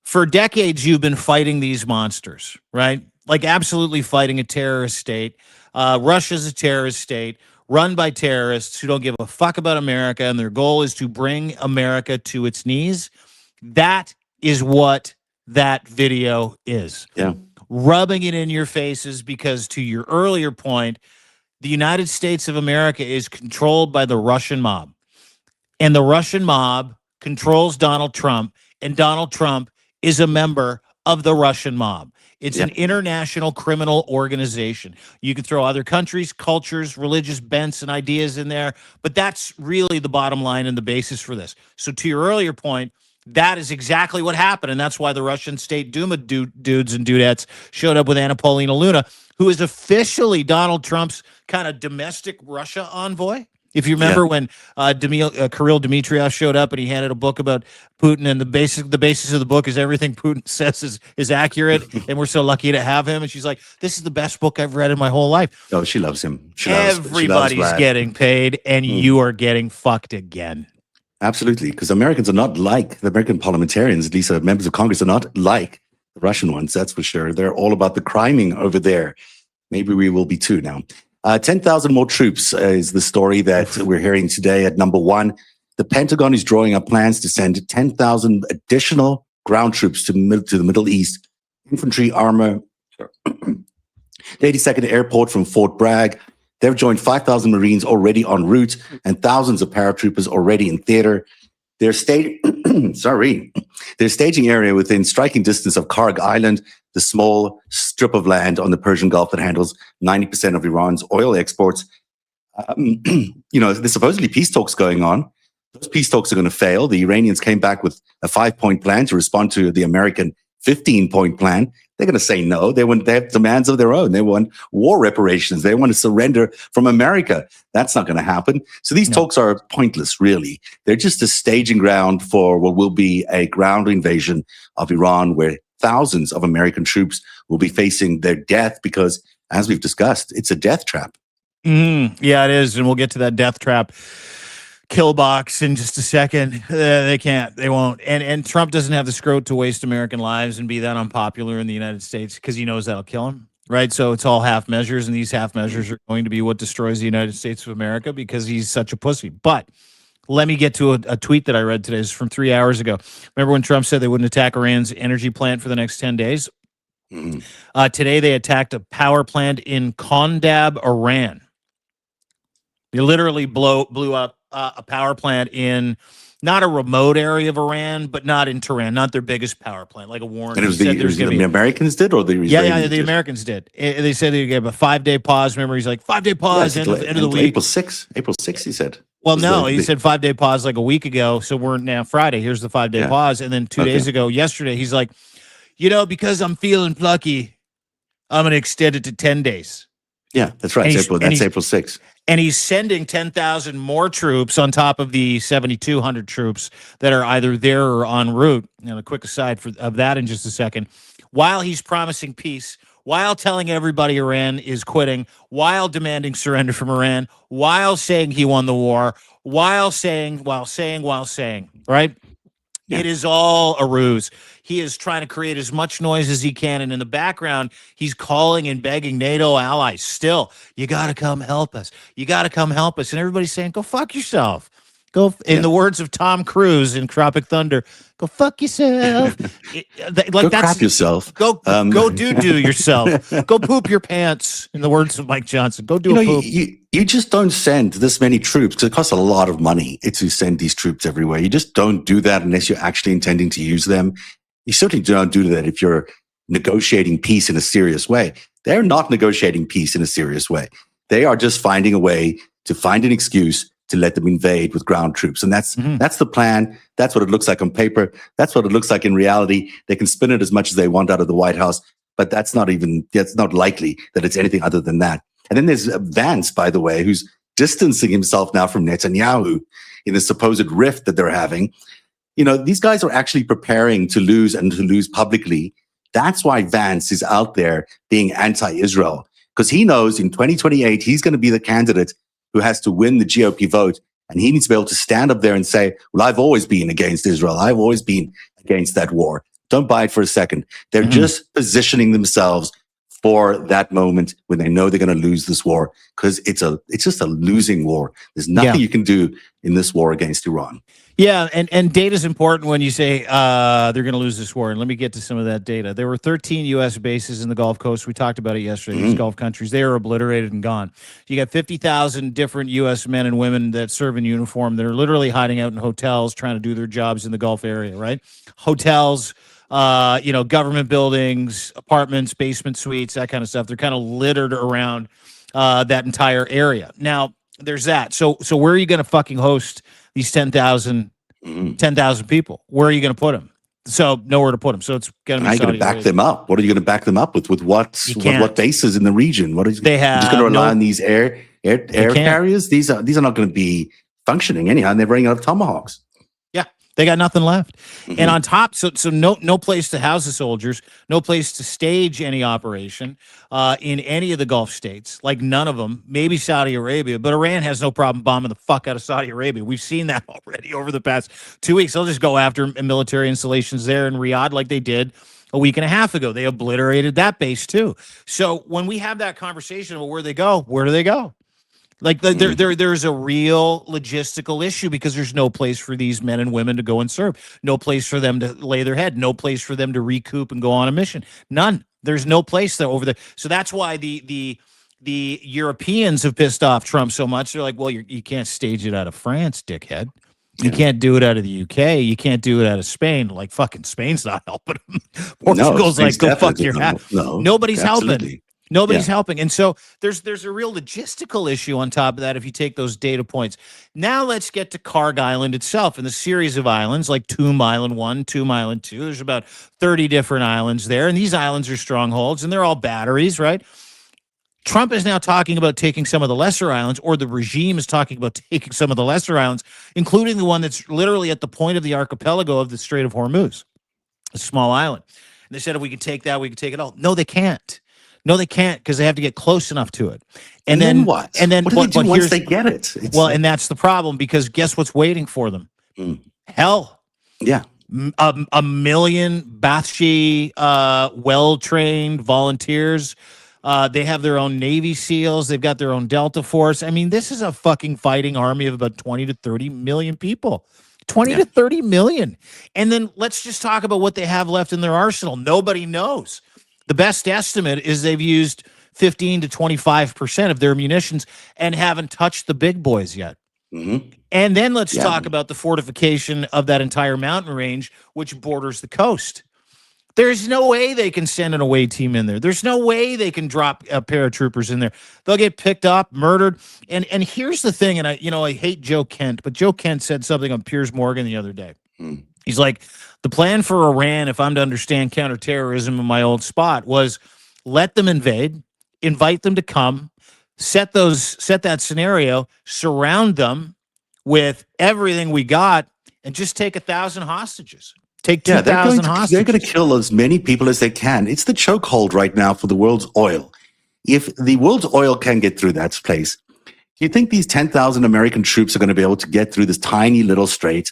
for decades, you've been fighting these monsters, right? Like absolutely fighting a terrorist state. Russia's a terrorist state run by terrorists who don't give a fuck about America, and their goal is to bring America to its knees. That is what that video is. Yeah. Rubbing it in your faces because, to your earlier point, the United States of America is controlled by the Russian mob. And the Russian mob controls Donald Trump, and Donald Trump is a member of the Russian mob. It's an international criminal organization. You can throw other countries, cultures, religious bents, and ideas in there, but that's really the bottom line and the basis for this. So to your earlier point, that is exactly what happened, and that's why the Russian State Duma dudes and dudettes showed up with Anna Paulina Luna, who is officially Donald Trump's kind of domestic Russia envoy. If you remember when Kirill Dmitriev showed up and he handed a book about Putin, and the basis of the book is everything Putin says is accurate, and we're so lucky to have him. And she's like, "This is the best book I've read in my whole life." Oh, she loves him. Everybody's getting paid, and you are getting fucked again. Absolutely, because Americans are not like the American parliamentarians, at least members of Congress are not like the Russian ones, that's for sure. They're all about the criming over there. Maybe we will be too now. 10,000 more troops is the story that we're hearing today at number one. The Pentagon is drawing up plans to send 10,000 additional ground troops to the Middle East. Infantry, armor, the 82nd Airport from Fort Bragg. They've joined 5,000 Marines already en route and thousands of paratroopers already in theater. Their staging area within striking distance of Karg Island, the small strip of land on the Persian Gulf that handles 90% of Iran's oil exports. There's supposedly peace talks going on. Those peace talks are going to fail. The Iranians came back with a 5-point plan to respond to the American 15-point plan. They're going to say no. They have demands of their own. They want war reparations. They want to surrender from America. That's not going to happen. So these talks are pointless, really. They're just a staging ground for what will be a ground invasion of Iran, where thousands of American troops will be facing their death because, as we've discussed, it's a death trap. Yeah, it is. And we'll get to that death trap kill box in just a second. They can't. They won't. And Trump doesn't have the scrote to waste American lives and be that unpopular in the United States because he knows that'll kill him. Right. So it's all half measures, and these half measures are going to be what destroys the United States of America because he's such a pussy. But let me get to a tweet that I read today. It's from 3 hours ago. Remember when Trump said they wouldn't attack Iran's energy plant for the next 10 days? Today they attacked a power plant in Kondab, Iran. They literally blew up a power plant in not a remote area of Iran, but not in Tehran, not their biggest power plant, like a warning. And it was the Americans did, or the Israelis? Yeah, the Americans did. They said they gave a 5-day pause. Remember, he's like 5-day pause, end of the week. April 6th, he said. Well, no, he said 5-day pause like a week ago. So we're now Friday. Here's the 5-day pause. And then 2 days ago, yesterday, he's like, because I'm feeling plucky, I'm going to extend it to 10 days. Yeah, that's right. That's April 6th. And he's sending 10,000 more troops on top of the 7,200 troops that are either there or en route. A quick aside of that in just a second. While he's promising peace, while telling everybody Iran is quitting, while demanding surrender from Iran, while saying he won the war, while saying, right? Yeah. It is all a ruse. He is trying to create as much noise as he can. And in the background, he's calling and begging NATO allies still, you got to come help us. You got to come help us. And everybody's saying, go fuck yourself. Go, in the words of Tom Cruise in Tropic Thunder, go fuck yourself. Go crap yourself. Go do yourself. Go poop your pants, in the words of Mike Johnson. Go do a poop. You just don't send this many troops, because it costs a lot of money to send these troops everywhere. You just don't do that unless you're actually intending to use them. You certainly don't do that if you're negotiating peace in a serious way. They're not negotiating peace in a serious way. They are just finding a way to find an excuse to let them invade with ground troops. And that's Mhm. that's the plan. That's what it looks like on paper. That's what it looks like in reality. They can spin it as much as they want out of the White House, but that's not likely that it's anything other than that. And then there's Vance, by the way, who's distancing himself now from Netanyahu in the supposed rift that they're having. You know, these guys are actually preparing to lose and to lose publicly. That's why Vance is out there being anti-Israel, because he knows in 2028, he's going to be the candidate who has to win the GOP vote. And he needs to be able to stand up there and say, well, I've always been against Israel. I've always been against that war. Don't buy it for a second. They're just positioning themselves for that moment when they know they're going to lose this war, because it's just a losing war. There's nothing you can do in this war against Iran. Yeah, and data is important when you say they're going to lose this war. And let me get to some of that data. There were 13 U.S. bases in the Gulf Coast. We talked about it yesterday. These Gulf countries, they are obliterated and gone. You got 50,000 different U.S. men and women that serve in uniform that are literally hiding out in hotels trying to do their jobs in the Gulf area, right? Hotels, government buildings, apartments, basement suites, that kind of stuff. They're kind of littered around that entire area. Now, there's that. So where are you going to fucking host these 10,000 people? Where are you going to put them? So nowhere to put them. So it's going to be. How are you going to back them up? What are you going to back them up with? With what bases in the region? What are you? They have just going to rely on these air carriers? These are not going to be functioning anyhow. And they're running out of Tomahawks. Yeah, they got nothing left. And on top, so no place to house the soldiers, no place to stage any operation in any of the Gulf states, like none of them, maybe Saudi Arabia, but Iran has no problem bombing the fuck out of Saudi Arabia. We've seen that already over the past 2 weeks. They'll just go after military installations there in Riyadh like they did a week and a half ago. They obliterated that base too. So when we have that conversation about where they go, where do they go? Like there's a real logistical issue because there's no place for these men and women to go and serve, no place for them to lay their head, no place for them to recoup and go on a mission. None. There's no place there over there. So that's why the Europeans have pissed off Trump so much. They're like, well, you can't stage it out of France, dickhead. You can't do it out of the UK. You can't do it out of Spain. Like fucking Spain's not helping them. Portugal's like, go fuck your hat. No, nobody's absolutely. helping. Nobody's helping. And so there's a real logistical issue on top of that if you take those data points. Now let's get to Karg Island itself and the series of islands like Tomb Island 1, Tomb Island 2. There's about 30 different islands there, and these islands are strongholds, and they're all batteries, right? Trump is now talking about taking some of the lesser islands, or the regime is talking about taking some of the lesser islands, including the one that's literally at the point of the archipelago of the Strait of Hormuz, a small island. And they said if we could take that, we could take it all. No, they can't. No, they can't, because they have to get close enough to it. And then what? And then what do they do once they get it? And that's the problem, because guess what's waiting for them? Hell. Yeah. A million Bathshi well-trained volunteers. They have their own Navy SEALs. They've got their own Delta Force. I mean, this is a fucking fighting army of about 20 to 30 million people. 20 to 30 million. And then let's just talk about what they have left in their arsenal. Nobody knows. The best estimate is they've used 15 to 25% of their munitions and haven't touched the big boys yet. And then let's talk about the fortification of that entire mountain range, which borders the coast. There's no way they can send an away team in there. There's no way they can drop paratroopers in there. They'll get picked up, murdered. And here's the thing, and I hate Joe Kent, but Joe Kent said something on Piers Morgan the other day. He's like, the plan for Iran, if I'm to understand counterterrorism in my old spot, was let them invade, invite them to come, set that scenario, surround them with everything we got, and just take 1,000 hostages. Take 2,000 hostages. They're going to kill as many people as they can. It's the chokehold right now for the world's oil. If the world's oil can get through that place, do you think these 10,000 American troops are going to be able to get through this tiny little strait?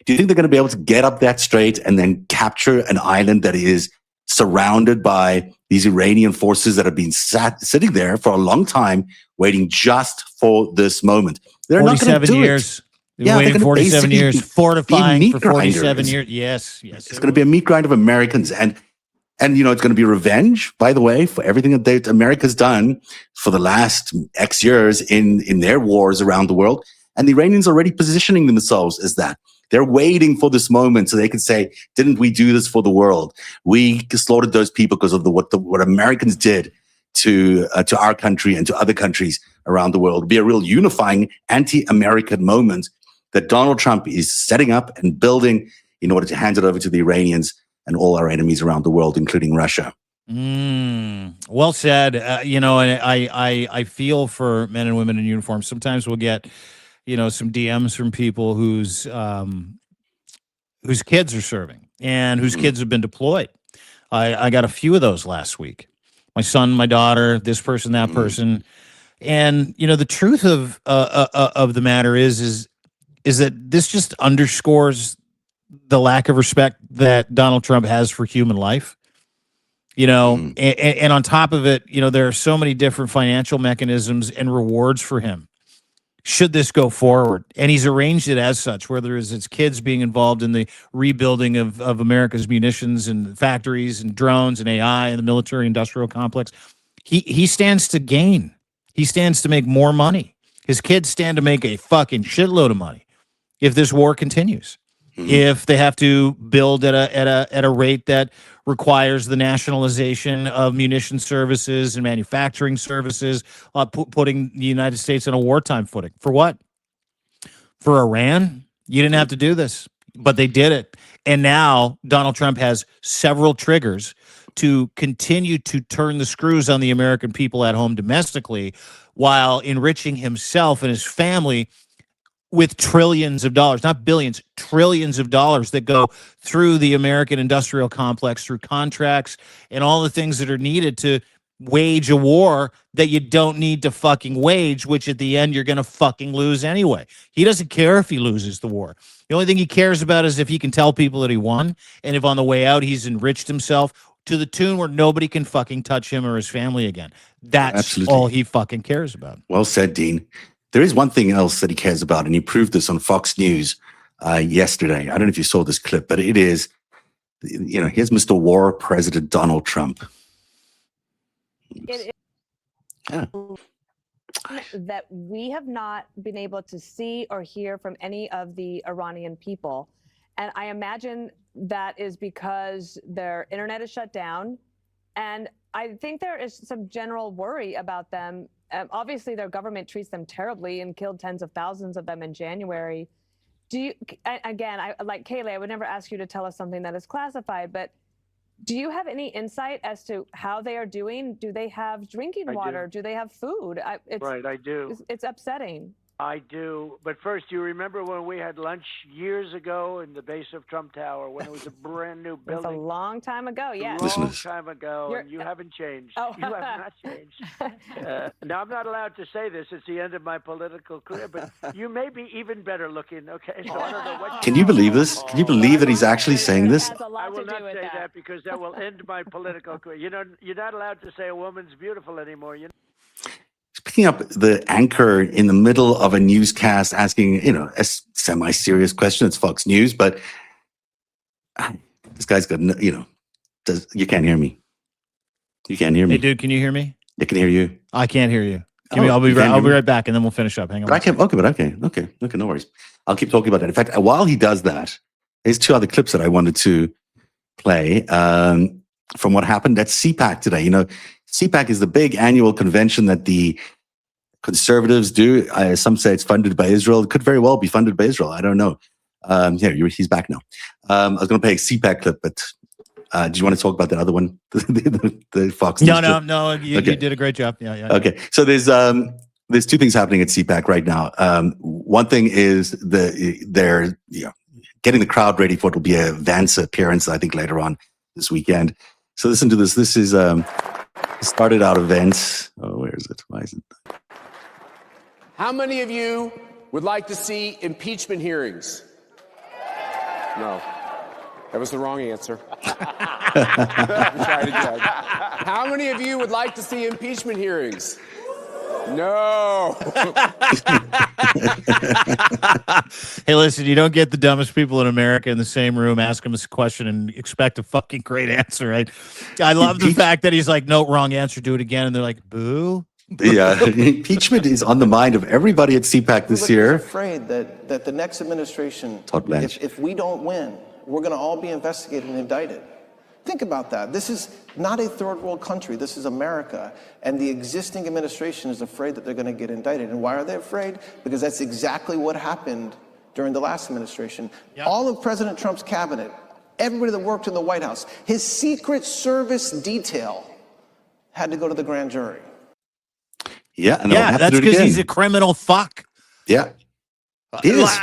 Do you think they're going to be able to get up that strait and then capture an island that is surrounded by these Iranian forces that have been sitting there for a long time, waiting just for this moment? They're not going to do years. it. Yeah, waiting 47 years, fortifying for 47 years. Yes. It's going to be a meat grind of Americans. And it's going to be revenge, by the way, for everything that America's done for the last X years in their wars around the world. And the Iranians are already positioning themselves as that. They're waiting for this moment so they can say, didn't we do this for the world? We slaughtered those people because of what Americans did to our country and to other countries around the world. It'll be a real unifying anti-American moment that Donald Trump is setting up and building in order to hand it over to the Iranians and all our enemies around the world, including Russia. Well said. And I feel for men and women in uniform. Sometimes we'll get, some DMs from people whose kids are serving and whose kids have been deployed. I got a few of those last week. My son, my daughter, this person, that person. And, the truth of the matter is that this just underscores the lack of respect that Donald Trump has for human life. And on top of it, there are so many different financial mechanisms and rewards for him should this go forward. And he's arranged it as such, whether it's his kids being involved in the rebuilding of America's munitions and factories and drones and AI and the military industrial complex. He stands to gain. He stands to make more money. His kids stand to make a fucking shitload of money if this war continues. If they have to build at a rate that requires the nationalization of munition services and manufacturing services, putting the United States on a wartime footing. For what? For Iran? You didn't have to do this, but they did it. And now Donald Trump has several triggers to continue to turn the screws on the American people at home domestically while enriching himself and his family with trillions of dollars, not billions, trillions of dollars that go through the American industrial complex, through contracts and all the things that are needed to wage a war that you don't need to fucking wage, which at the end you're going to fucking lose anyway. He doesn't care if he loses the war. The only thing he cares about is if he can tell people that he won, and if on the way out he's enriched himself to the tune where nobody can fucking touch him or his family again. That's Absolutely. all he fucking cares about. Well said, Dean. There is one thing else that he cares about, and he proved this on Fox News yesterday. I don't know if you saw this clip, but it is, here's Mr. War President Donald Trump. It is that we have not been able to see or hear from any of the Iranian people. And I imagine that is because their internet is shut down. And I think there is some general worry about them. Obviously, their government treats them terribly and killed tens of thousands of them in January. Like Kayleigh, I would never ask you to tell us something that is classified, but do you have any insight as to how they are doing? Do they have drinking water? Do they have food? Right, I do. It's upsetting. I do. But first, you remember when we had lunch years ago in the base of Trump Tower when it was a brand new building? It was a long time ago, yes. A long time ago, and you haven't changed. Oh. You have not changed. Now, I'm not allowed to say this. It's the end of my political career, but you may be even better looking, okay? So I don't know what. Can you believe this? Can you believe that he's actually saying this? I will not say that because that will end my political career. You're not allowed to say a woman's beautiful anymore. Picking up the anchor in the middle of a newscast asking, a semi-serious question. It's Fox News, but this guy's got, you can't hear me. You can't hear me. Hey, dude, can you hear me? I can hear you. I can't hear you. I'll be right back, and then we'll finish up. Hang on. Okay, no worries. I'll keep talking about that. In fact, while he does that, there's two other clips that I wanted to play from what happened at CPAC today. CPAC is the big annual convention that the conservatives do. Some say it's funded by Israel. It could very well be funded by Israel. I don't know. He's back now. I was going to play a CPAC clip, but do you want to talk about that other one? the Fox News clip? No. You did a great job. Yeah. Okay. So there's two things happening at CPAC right now. One thing is they're getting the crowd ready for it will be a Vance appearance, I think, later on this weekend. So listen to this. This is started out of Vance. Oh, where is it? Why is it? How many of you would like to see impeachment hearings? No. That was the wrong answer. Try it again. How many of you would like to see impeachment hearings? No. Hey, listen, you don't get the dumbest people in America in the same room, ask them this question, and expect a fucking great answer, right? I love the fact that he's like, no, wrong answer, do it again. And they're like, boo. Yeah, impeachment is on the mind of everybody at CPAC this year. I'm afraid that the next administration, if we don't win, we're going to all be investigated and indicted. Think about that. This is not a third world country. This is America. And the existing administration is afraid that they're going to get indicted. And why are they afraid? Because that's exactly what happened during the last administration. Yep. All of President Trump's cabinet, everybody that worked in the White House, his Secret Service detail had to go to the grand jury. Yeah, and that's because he's a criminal fuck. Yeah, he is.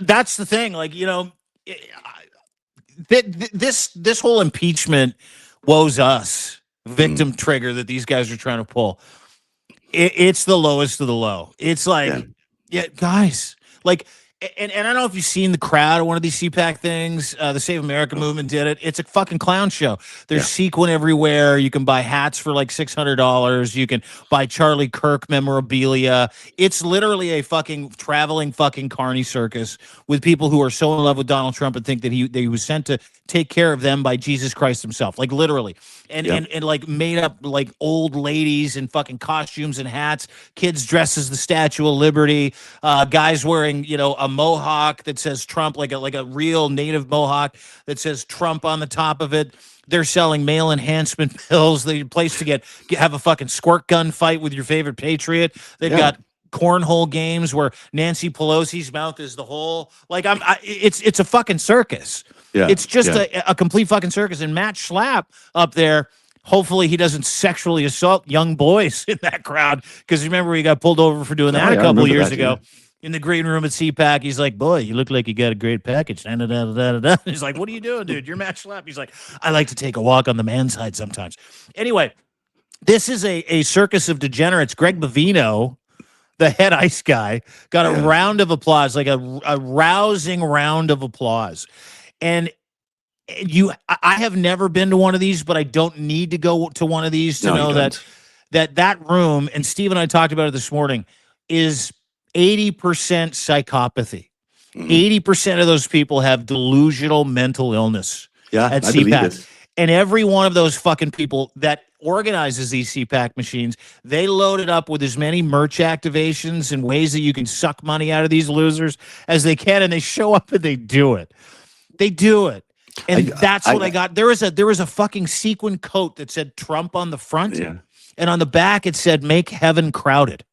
That's the thing. Like, you know, this whole impeachment woes us victim trigger that these guys are trying to pull. It's the lowest of the low. It's like, yeah guys, like. And I don't know if you've seen the crowd at one of these CPAC things. The Save America movement did it. It's a fucking clown show. There's sequin everywhere. You can buy hats for like $600. You can buy Charlie Kirk memorabilia. It's literally a fucking traveling fucking carny circus with people who are so in love with Donald Trump and think that he was sent to take care of them by Jesus Christ himself, like literally. And like made up like old ladies in fucking costumes and hats, kids dressed as the Statue of Liberty, guys wearing, you know, a mohawk that says Trump, like a real native mohawk that says Trump on the top of it. They're selling male enhancement pills. The place to have a fucking squirt gun fight with your favorite patriot. They've got cornhole games where Nancy Pelosi's mouth is the hole. Like it's a fucking circus. Yeah, it's just a complete fucking circus. And Matt Schlapp up there, hopefully he doesn't sexually assault young boys in that crowd, because remember he got pulled over for doing that a couple years ago. In the green room at CPAC, he's like, boy, you look like you got a great package. He's like, what are you doing, dude? You're Matt Schlapp. He's like, I like to take a walk on the man's side sometimes. Anyway, this is a circus of degenerates. Greg Bovino, the head ice guy, got a round of applause, like a rousing round of applause. And I have never been to one of these, but I don't need to go to one of these to know that room, and Steve and I talked about it this morning, is 80% psychopathy. 80% of those people have delusional mental illness at CPAC. And every one of those fucking people that organizes these CPAC machines, they load it up with as many merch activations and ways that you can suck money out of these losers as they can, and they show up and they do it. They do it. And that's what I got. There was a fucking sequin coat that said Trump on the front, and on the back it said "Make Heaven Crowded."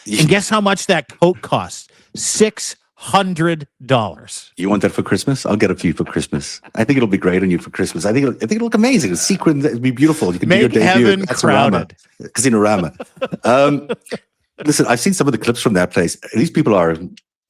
And guess how much that coat costs? $600. You want that for Christmas? I'll get it for you for Christmas. I think it'll be great on you for Christmas. I think it'll look amazing. The sequin, it'll be beautiful. You can do your debut at Casino-rama. Listen, I've seen some of the clips from that place. These people are,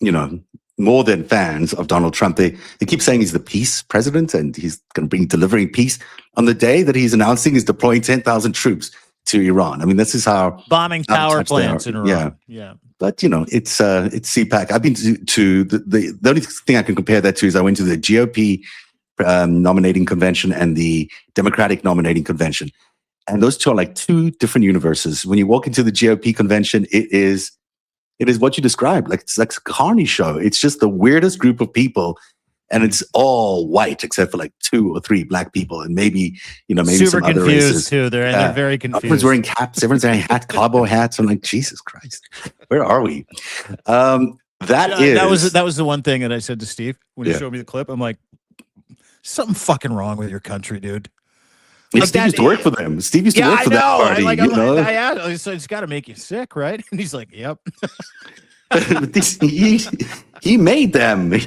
you know, more than fans of Donald Trump. They keep saying he's the peace president and he's going to delivering peace. On the day that he's announcing he's deploying 10,000 troops to Iran. I mean, this is how bombing power plants in Iran. Yeah. But you know, it's CPAC. I've been to the only thing I can compare that to is I went to the GOP nominating convention and the Democratic nominating convention, and those two are like two different universes. When you walk into the GOP convention, it is what you described. Like it's like a carny show. It's just the weirdest group of people. And it's all white except for like 2 or 3 black people, and maybe super some other races too. They're very confused. Everyone's wearing caps. Everyone's wearing cowboy hats. I'm like, Jesus Christ, where are we? That was the one thing that I said to Steve when he showed me the clip. I'm like, something fucking wrong with your country, dude. Like Steve used to work for them. Steve used to work for that party. I asked, so it's got to make you sick, right? And he's like, yep. He made them.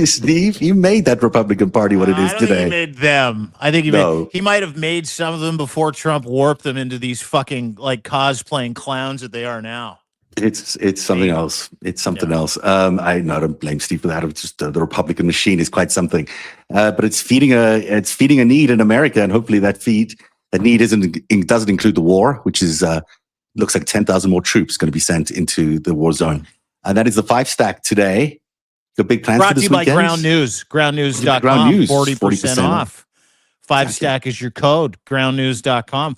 Steve, he made that Republican Party what it is today. He made them. I think he might have made some of them before Trump warped them into these fucking like cosplaying clowns that they are now. It's something else. It's something else. I don't blame Steve for that. It's just the Republican machine is quite something. But it's feeding a need in America, and hopefully that need doesn't include the war, which is looks like 10,000 more troops going to be sent into the war zone. And that is the FiveStack today. The big plans brought for this to you by weekend. Ground News. GroundNews.com. Ground News, 40% off. FiveStack is your code. GroundNews.com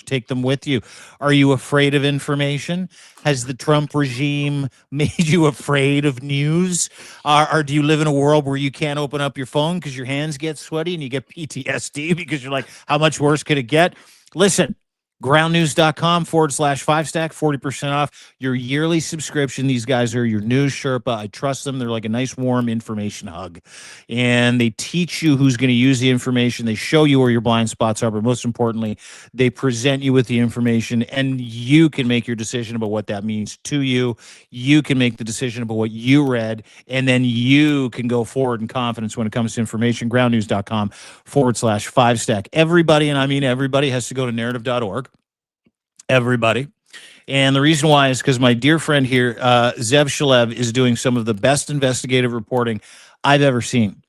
/ take them with you. Are you afraid of information? Has the Trump regime made you afraid of news? Or do you live in a world where you can't open up your phone because your hands get sweaty and you get PTSD because you're like, how much worse could it get? Listen, groundnews.com/FiveStack, 40% off your yearly subscription. These guys are your news Sherpa. I trust them. They're like a nice, warm information hug. And they teach you who's going to use the information. They show you where your blind spots are. But most importantly, they present you with the information, and you can make your decision about what that means to you. You can make the decision about what you read, and then you can go forward in confidence when it comes to information. groundnews.com/FiveStack. Everybody, and I mean everybody, has to go to narrative.org. Everybody. And the reason why is because my dear friend here, Zev Shalev, is doing some of the best investigative reporting I've ever seen.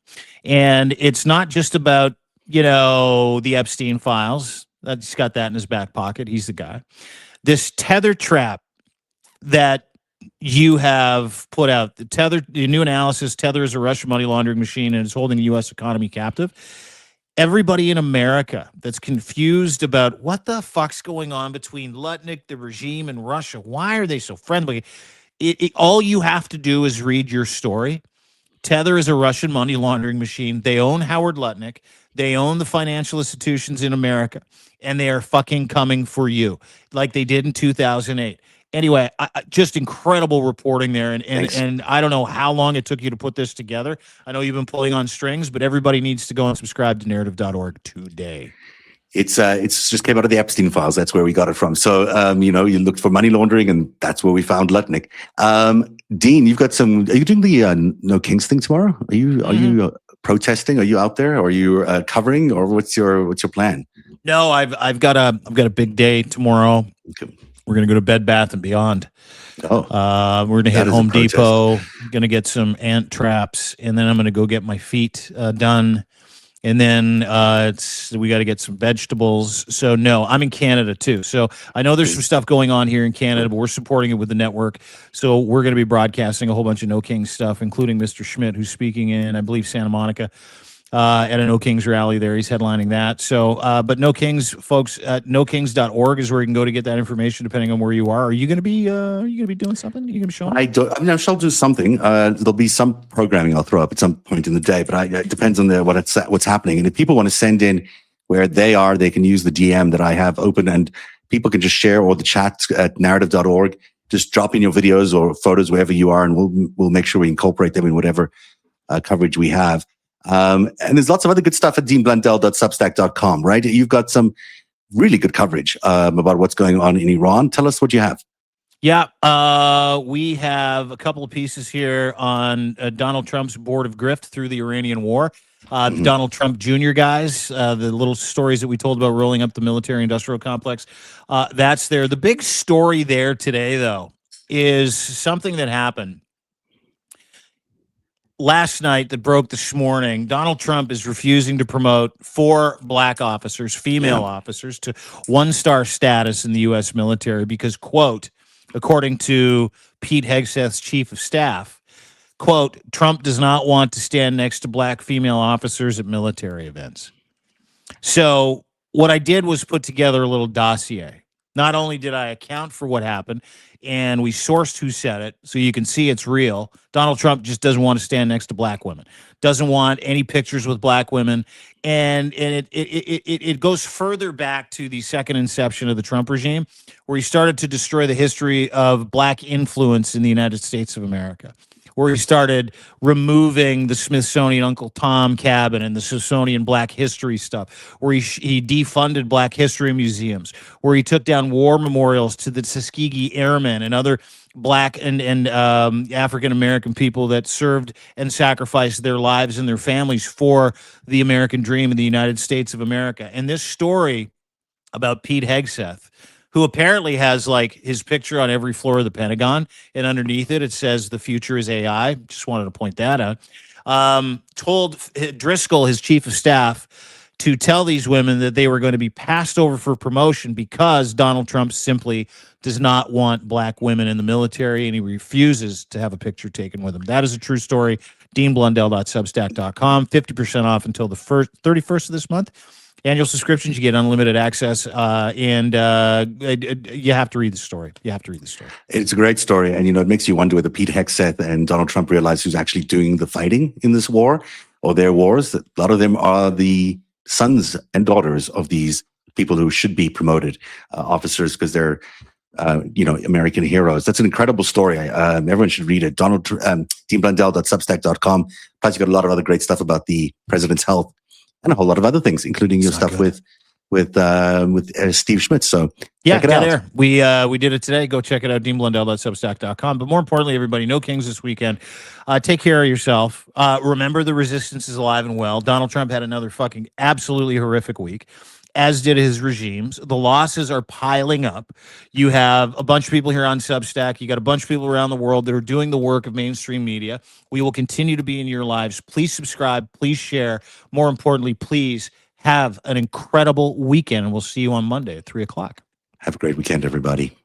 And it's not just about, the Epstein files. He's got that in his back pocket. He's the guy. This tether trap that you have put out, the new analysis, Tether is a Russian money laundering machine and is holding the U.S. economy captive. Everybody in America that's confused about what the fuck's going on between Lutnick, the regime, and Russia. Why are they so friendly? All you have to do is read your story. Tether is a Russian money laundering machine. They own Howard Lutnick. They own the financial institutions in America, and they are fucking coming for you like they did in 2008. Anyway, just incredible reporting there, and I don't know how long it took you to put this together. I know you've been pulling on strings, but everybody needs to go and subscribe to narrative.org today. It's just came out of the Epstein files. That's where we got it from. So, you looked for money laundering, and that's where we found Lutnick. Dean, you've got some. Are you doing the No Kings thing tomorrow? Are you protesting? Are you out there? Or are you covering? Or what's your plan? No, I've got a big day tomorrow. Okay. We're gonna go to Bed Bath and Beyond. Oh, we're gonna hit Home Depot. Gonna get some ant traps, and then I'm gonna go get my feet done. And then we got to get some vegetables. So no, I'm in Canada too. So I know there's some stuff going on here in Canada, but we're supporting it with the network. So we're going to be broadcasting a whole bunch of No Kings stuff, including Mr. Schmidt, who's speaking in, I believe, Santa Monica at a No Kings rally there. He's headlining that. So, but No Kings, folks, nokings.org is where you can go to get that information, depending on where you are. Are you going to be doing something? Are you going to be showing? I shall do something. There'll be some programming I'll throw up at some point in the day, but it depends on what's happening. And if people want to send in where they are, they can use the DM that I have open, and people can just share, or the chat at narrative.org. Just drop in your videos or photos wherever you are, and we'll make sure we incorporate them in whatever coverage we have. And there's lots of other good stuff at deanblundell.substack.com, right? You've got some really good coverage about what's going on in Iran. Tell us what you have. Yeah, we have a couple of pieces here on Donald Trump's board of grift through the Iranian war. The Donald Trump Jr. guys, the little stories that we told about rolling up the military-industrial complex, that's there. The big story there today, though, is something that happened last night that broke this morning. Donald Trump is refusing to promote 4 black officers, female officers, to 1-star status in the U.S. military because, quote, according to Pete Hegseth's chief of staff, quote, Trump does not want to stand next to black female officers at military events. So what I did was put together a little dossier. Not only did I account for what happened, and we sourced who said it, so you can see it's real. Donald Trump just doesn't want to stand next to black women, doesn't want any pictures with black women, and it goes further back to the second inception of the Trump regime, where he started to destroy the history of black influence in the United States of America, where he started removing the Smithsonian Uncle Tom cabin and the Smithsonian Black History stuff, where he defunded Black History museums, where he took down war memorials to the Tuskegee Airmen and other black and African-American people that served and sacrificed their lives and their families for the American dream in the United States of America. And this story about Pete Hegseth, who apparently has like his picture on every floor of the Pentagon, and underneath it says the future is AI. Just wanted to point that out. Told Driscoll, his chief of staff, to tell these women that they were going to be passed over for promotion because Donald Trump simply does not want black women in the military, and he refuses to have a picture taken with them. That is a true story. DeanBlundell.substack.com, 50% off until the 31st of this month. Annual subscriptions, you get unlimited access, and you have to read the story. You have to read the story. It's a great story, and it makes you wonder whether Pete Hegseth and Donald Trump realize who's actually doing the fighting in this war or their wars. A lot of them are the sons and daughters of these people who should be promoted, officers, because they're American heroes. That's an incredible story. Everyone should read it. DeanBlundell.substack.com. Plus, you got a lot of other great stuff about the president's health and a whole lot of other things, including your stuff with Steve Schmitz. So yeah, check it get out. there. We did it today. Go check it out, DeanBlundell.substack.com. But more importantly, everybody, no kings this weekend. Take care of yourself. Remember, the resistance is alive and well. Donald Trump had another fucking absolutely horrific week, as did his regimes. The losses are piling up. You have a bunch of people here on Substack. You got a bunch of people around the world that are doing the work of mainstream media. We will continue to be in your lives. Please subscribe. Please share. More importantly, please have an incredible weekend, and we'll see you on Monday at 3 o'clock. Have a great weekend, everybody.